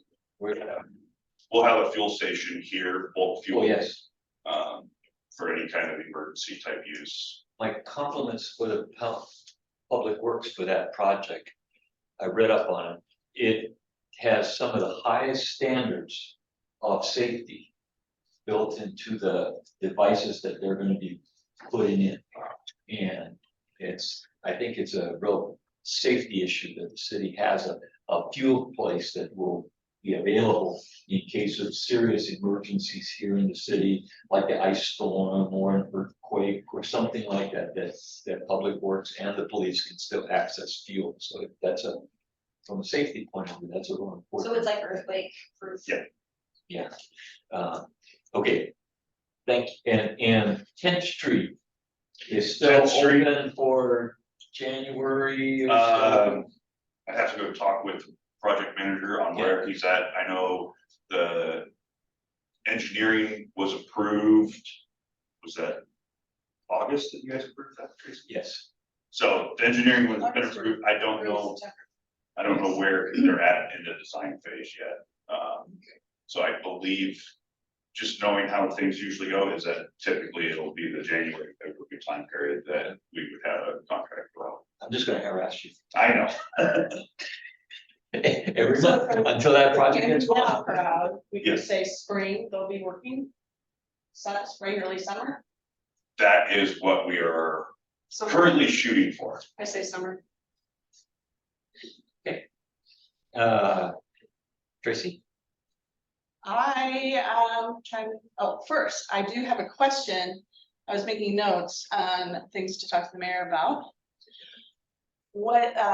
S7: We'll have a fuel station here, bulk fuel.
S1: Oh, yes.
S7: For any kind of emergency type use.
S1: My compliments for the Public Works for that project. I read up on it. It has some of the highest standards of safety built into the devices that they're gonna be putting in. And I think it's a real safety issue that the city has a fuel place that will be available in case of serious emergencies here in the city, like the ice storm or an earthquake or something like that, that Public Works and the police can still access fuel. So that's from a safety point of view, that's a real important.
S9: So it's like earthquake proof.
S7: Yeah.
S1: Yeah. Okay. Thank you. And 10th Street is still
S7: 10th Street.
S1: open for January or so.
S7: I have to go talk with project manager on where he's at. I know the engineering was approved. Was that August that you guys approved that, Tracy?
S1: Yes.
S7: So the engineering was been approved. I don't know where they're at in the design phase yet. So I believe, just knowing how things usually go, is that typically it'll be the January, February time period that we would have a contract for.
S1: I'm just gonna harass you.
S7: I know.
S1: Every month until that project gets going.
S10: We
S7: Yeah.
S10: could say spring, they'll be working. Spring, early summer,
S7: That is what we are
S10: summer,
S7: currently shooting for.
S10: I say summer.
S1: Tracy?
S10: First, I do have a question. I was making notes on things to talk to the mayor about.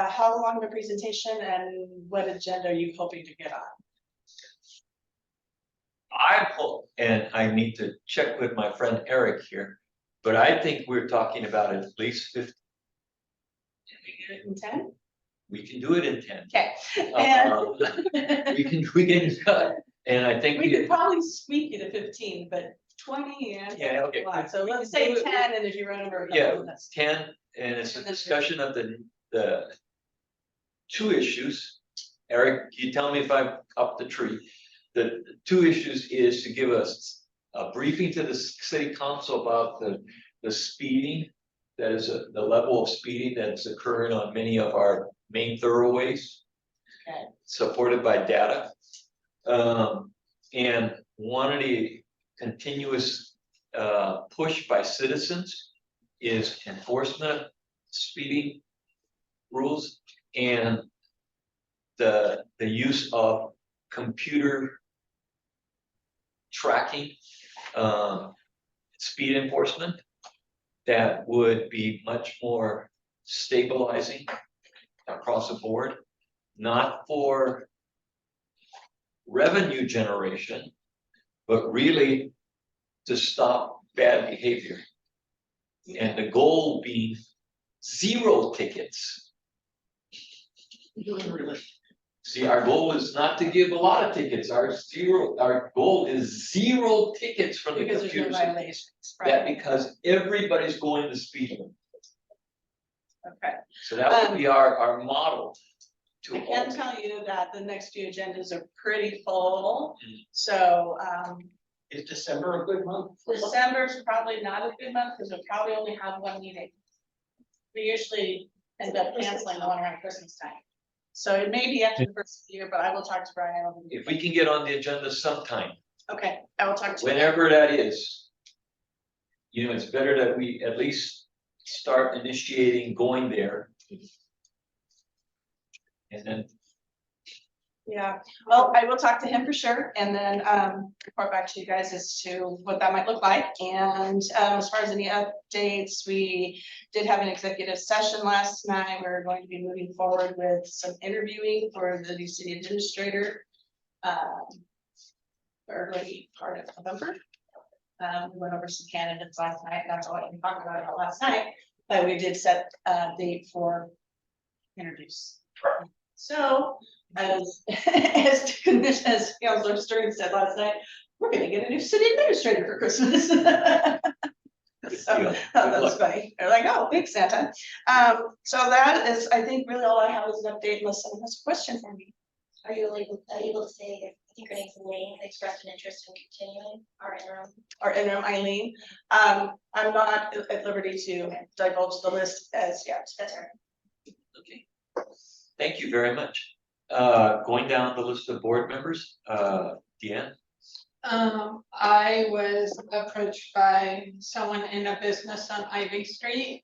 S10: How long the presentation and what agenda are you hoping to get on?
S1: I hope, and I need to check with my friend Eric here, but I think we're talking about at least 50.
S10: Did we get it in 10?
S1: We can do it in 10.
S10: Okay.
S1: We can cut, and I think
S10: We could probably squeak it to 15, but 20 and.
S1: Yeah, okay.
S10: a lot. So
S1: We
S10: let's
S1: can
S10: say
S1: do it.
S10: 10, and if you run over.
S1: Yeah, 10, and it's a
S10: And then-
S1: discussion of the two issues. Eric, you tell me if I'm up the tree. The two issues is to give us a briefing to the city council about the speeding. That is the level of speeding that's occurring on many of our main thoroughways.
S10: Okay.
S1: Supported by data. And one of the continuous push by citizens is enforcement of speeding rules and the use of computer tracking speed enforcement that would be much more stabilizing across the board, not for revenue generation, but really to stop bad behavior. And the goal being 0 tickets. See, our goal is not to give a lot of tickets. Our goal is 0 tickets from the
S10: Because there's no
S1: computers.
S10: violations.
S1: That because everybody's going the speed limit.
S10: Okay.
S1: So that would be our model.
S10: I can tell you that the next few agendas are pretty full,
S1: Mm.
S10: so,
S11: Is December a good month?
S10: December's probably not a good month, because we'll probably only have one meeting. We usually end up canceling the one around Christmas time. So it may be after the first of the year, but I will talk to Brian.
S1: If we can get on the agenda sometime,
S10: Okay, I will talk to you.
S1: whenever that is. You know, it's better that we at least start initiating going there. And then,
S10: Yeah, well, I will talk to him for sure, and then report back to you guys as to what that might look like. And as far as any updates, we did have an executive session last night. We're going to be moving forward with some interviewing for the new city administrator. Early part of November. We went over some candidates last night. That's all I can talk about last night, but we did set a date for interviews. So, as Councilor Stern said last night, we're gonna get a new city administrator for Christmas. So, that was funny. They're like, oh, thanks, Santa. So that is, I think, really all I have is an update unless someone has a question for me.
S9: Are you able to say, I think her name's Elaine, expressed an interest in continuing our interim?
S10: Our interim Eileen. I'm not at liberty to divulge the list as yet.
S9: That's her.
S10: Okay.
S1: thank you very much. Going down the list of board members, Deanne?
S6: I was approached by someone in a business on Ivy Street.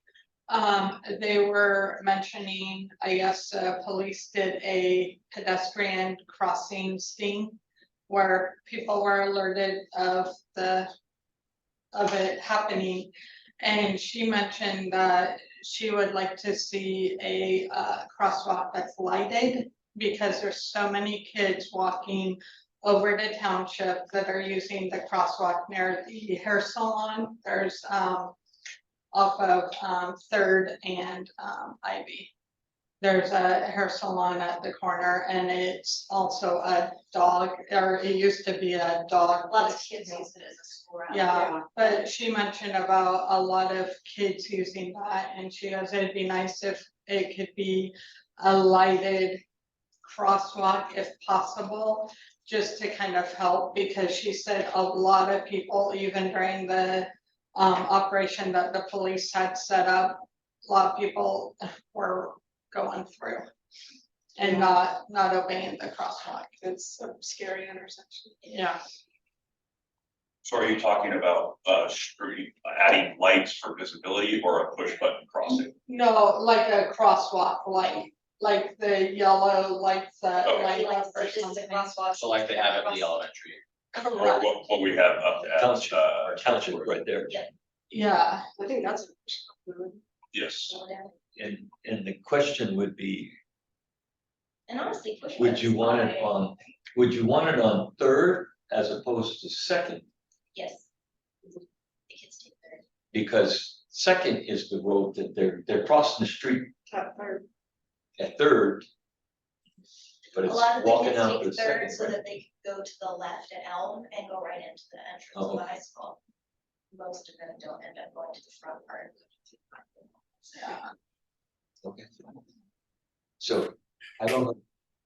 S6: They were mentioning, I guess, police did a pedestrian crossing sting where people were alerted of it happening. And she mentioned that she would like to see a crosswalk that's lighted because there's so many kids walking over to township that are using the crosswalk near the hair salon. There's off of Third and Ivy. There's a hair salon at the corner and it's also a dog, or it used to be a dog.
S9: Lots of kids use it as a school route.
S6: Yeah, but she mentioned about a lot of kids using that and she goes, it'd be nice if it could be a lighted crosswalk if possible, just to kind of help, because she said a lot of people, even during the operation that the police had set up, a lot of people were going through and not obeying the crosswalk.
S5: It's a scary intersection.
S6: Yeah.
S7: So are you talking about, street, adding lights for visibility or a push button crossing?
S6: No, like a crosswalk light, like the yellow lights that
S7: Okay.
S6: light
S9: Like,
S6: up or
S9: it's a
S6: something.
S9: crosswalk.
S2: So like they have at the elementary.
S7: Or
S6: Correct.
S7: what we have up at,
S1: Township, our township right there.
S6: Yeah,
S5: I think that's.
S7: yes.
S1: And the question would be,
S9: And honestly. push
S1: would
S9: buttons
S1: you want it
S9: fine.
S1: on, would you want it on Third as opposed to Second?
S9: Yes. The kids take theirs.
S1: Because Second is the road that they're crossing the street at Third. But
S9: A
S1: it's
S9: lot of the
S1: walking
S9: kids
S1: out the
S9: take Third
S1: Second,
S9: so
S1: right?
S9: that they can go to the left at Elm and go right into the entrance of the high school. Most of them don't end up going to the front part.
S6: yeah.
S1: Okay. So, I don't know,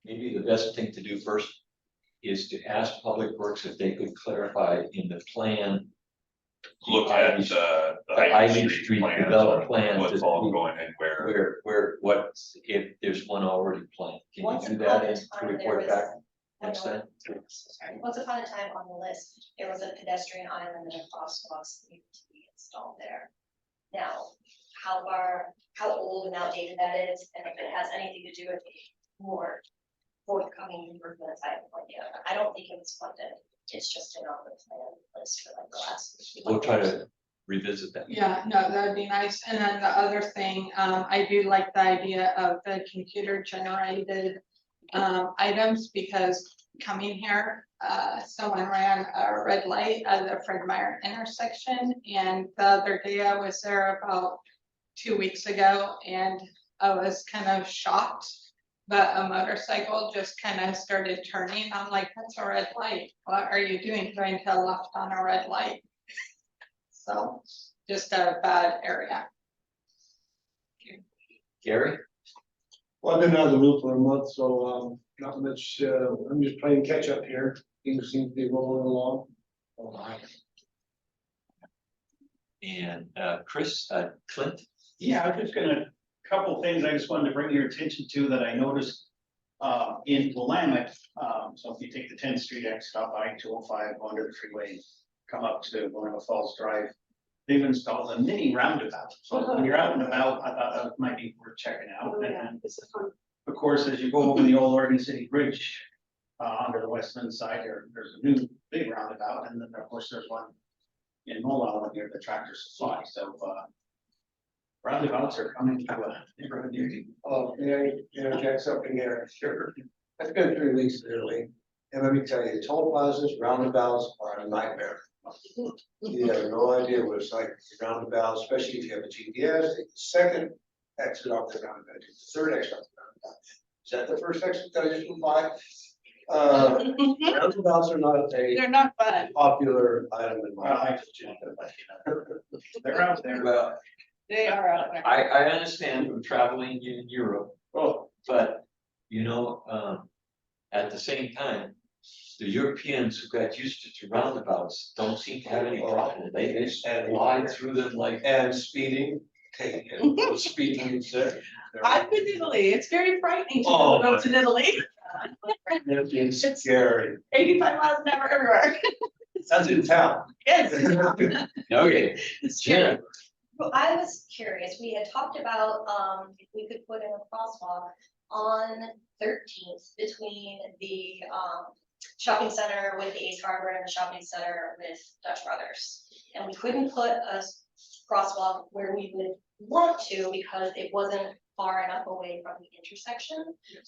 S1: maybe the best thing to do first is to ask Public Works if they could clarify in the plan.
S7: Look at, the
S1: Ivy Street
S7: plans,
S1: development plan
S7: what's
S1: to
S7: all
S1: see
S7: going and where.
S1: what, if there's one already planned. Can
S9: Once
S1: you do
S9: upon
S1: that
S9: a
S1: and
S9: time, there
S1: report
S9: was-
S1: back
S9: I
S1: next
S9: know-
S1: time?
S9: Sorry, once upon a time on the list, there was a pedestrian island and a crosswalks that needed to be installed there. Now, how old and outdated that is, and if it has anything to do with more forthcoming improvements, I have no idea. I don't think it was funded. It's just been on the plan list for like the last.
S1: We'll try to revisit that.
S6: Yeah, no, that'd be nice. And then the other thing, I do like the idea of the computer generated items, because coming here, someone ran a red light at the Fred Meyer intersection. And the other day I was there about 2 weeks ago and I was kind of shocked. But a motorcycle just kind of started turning. I'm like, that's a red light. What are you doing? Going to the left on a red light? So just a bad area.
S1: Gary?
S11: Well, I've been out of the loop for a month, so, not much, I'm just playing catch up here. Things seem to be rolling along.
S1: And Chris, Clint?
S3: Yeah, I was just gonna, couple things I just wanted to bring your attention to that I noticed. In Willamette, so if you take the 10th Street exit off I-205, go under the freeway, come up to Willamette Falls Drive. They've installed a mini roundabout, so when you're out and about, I thought that might be worth checking out.
S5: Oh, yeah,
S3: And
S5: it's a fun.
S3: of course, as you go over the old Oregon City Bridge, under the Westland side, there's a new big roundabout, and then of course there's one in Mulholland near the Tractor Supply, so, roundabouts are coming to a neighborhood near you.
S11: Oh, yeah, check something here, sure. That's been 3 weeks early, and let me tell you, toll plazas, roundabouts are a nightmare. You have no idea what it's like, roundabout, especially if you have a GPS, take the second exit off the roundabout, take the third exit off the roundabout. Is that the first exit that I just went by? Roundabouts are not a
S6: They're not fun.
S11: popular item in my
S3: Well,
S11: life.
S3: They're out there.
S1: Well,
S6: They are out there.
S1: I understand from traveling in Europe,
S11: Oh,
S1: but, at the same time, the Europeans who got used to roundabouts don't seem to have any problem. They just glide through them like.
S11: and speeding, Hey, speed limits there.
S10: I've been to Italy, it's very frightening to
S11: Oh,
S10: go to Italy,
S11: It's scary.
S10: 85 miles an hour everywhere.
S11: That's in town.
S10: Yes.
S1: Okay,
S10: It's scary.
S9: Well, I was curious, we had talked about, if we could put in a crosswalk on 13th between the, shopping center with the Ace Hardware and the shopping center with Dutch Brothers. And we couldn't put a crosswalk where we would want to because it wasn't far enough away from the intersection.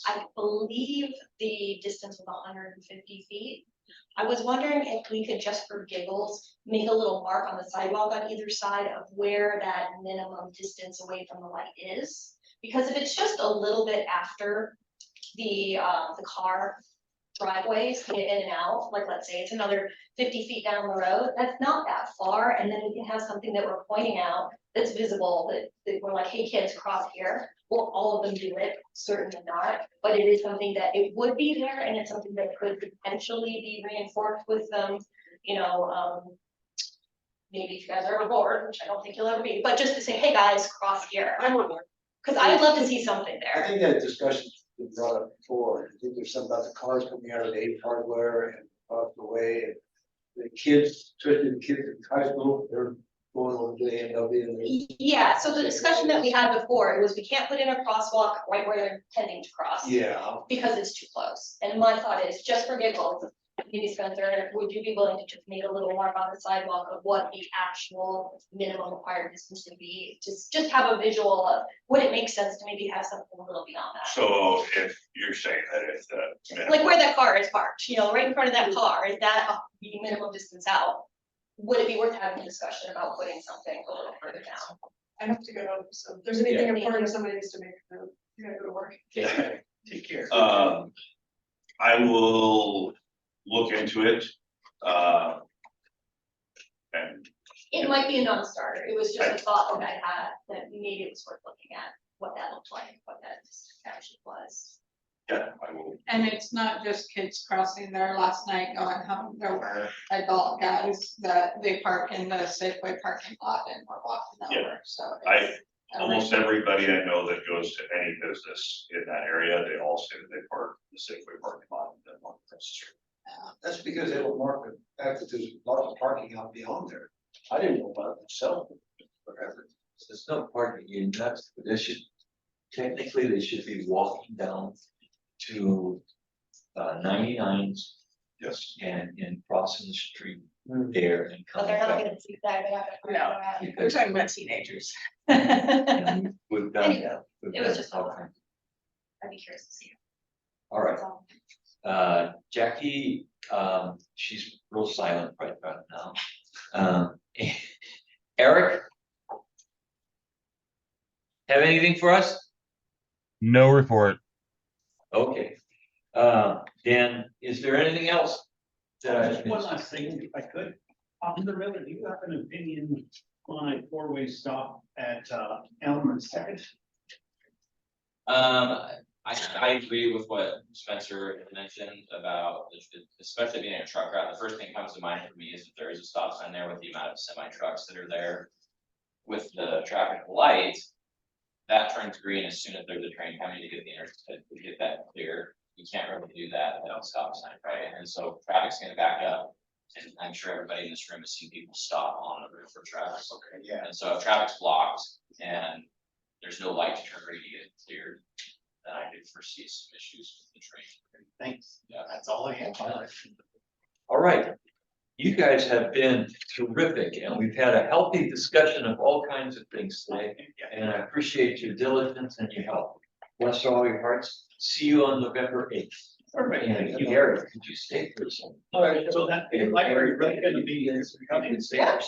S9: I believe the distance was 150 feet. I was wondering if we could, just for giggles, make a little mark on the sidewalk on either side of where that minimum distance away from the light is. Because if it's just a little bit after the car driveways to get in and out, like let's say it's another 50 feet down the road, that's not that far, and then we can have something that we're pointing out that's visible, that we're like, hey, kids, cross here. Well, all of them do it, certainly not, but it is something that it would be there, and it's something that could potentially be reinforced with them, maybe if you guys are ever bored, which I don't think you'll ever be, but just to say, hey, guys, cross here. I want more. Because I'd love to see something
S11: I
S9: there.
S11: think that discussion's been brought up before. I think there's something about the cars coming out of the Ace Hardware and out the way. And the kids, especially the kids in high school, they're going over to the AMW and they're.
S9: Yeah, so the discussion that we had before was we can't put in a crosswalk right where they're intending to cross.
S11: Yeah.
S9: Because it's too close. And my thought is, just for giggles, maybe Spencer, would you be willing to just make a little mark on the sidewalk of what the actual minimum required distance would be? Just have a visual of, would it make sense to maybe have something a little beyond that?
S7: So if you're saying that if the.
S9: Like where that car is parked, right in front of that car, is that the minimum distance out? Would it be worth having a discussion about putting something a little further down?
S5: I have to go, so if there's anything important, somebody needs to make a note, you gotta go to work.
S11: Take care.
S7: I will look into it. And
S9: It might be a non-starter, it was just a thought that I had, that maybe it was worth looking at what that looked like, what that actually was.
S7: yeah, I will.
S6: And it's not just kids crossing there. Last night going home, there were adult guys that they park in the Safeway parking lot and were walking
S7: Yeah.
S6: over, so.
S7: Almost everybody I know that goes to any business in that area, they all say that they park in the Safeway parking lot and then walk across the street.
S11: That's because they don't mark the fact that there's lots of parking out beyond there. I didn't know about it myself. Forever.
S1: there's no parking in that, they should, technically, they should be walking down to 99
S7: Yes.
S1: and crossing the street there and
S9: But
S1: coming
S9: they're not
S1: back.
S9: gonna do that, they're not gonna.
S10: No. We're talking about teenagers.
S1: And we've done
S9: Anyway,
S1: that. We've
S9: it was
S1: done
S9: just
S1: that.
S9: a thought.
S1: Okay.
S9: I'd be curious to see.
S1: All right,
S9: That's all.
S1: Jackie, she's real silent right about now. Eric? Have anything for us?
S13: No report.
S1: Okay, then is there anything else? That I
S3: Just one
S1: missed?
S3: last thing, if I could, on the river, do you have an opinion on a four-way stop at Elm and Second?
S2: I agree with what Spencer mentioned about, especially being a truck route, the first thing that comes to mind for me is if there is a stop sign there with the amount of semi trucks that are there. With the traffic light, that turns green as soon as there's a train coming to get the intersection, to get that clear. You can't really do that without a stop sign, right? And so traffic's gonna back up. And I'm sure everybody in this room has seen people stop on the road for traffic.
S11: Okay, yeah.
S2: And so if traffic's blocked and there's no light to turn green to get it cleared, then I could foresee some issues with the train.
S3: Thanks.
S2: Yeah.
S3: That's all I have.
S1: All right, you guys have been terrific, and we've had a healthy discussion of all kinds of things today. And I appreciate your diligence and your help. Bless all your hearts. See you on November 8th.
S3: Perfect.
S1: And Eric, could you stay for a second?
S3: All right, so that, like, are you really gonna be coming and stay?
S9: Yeah.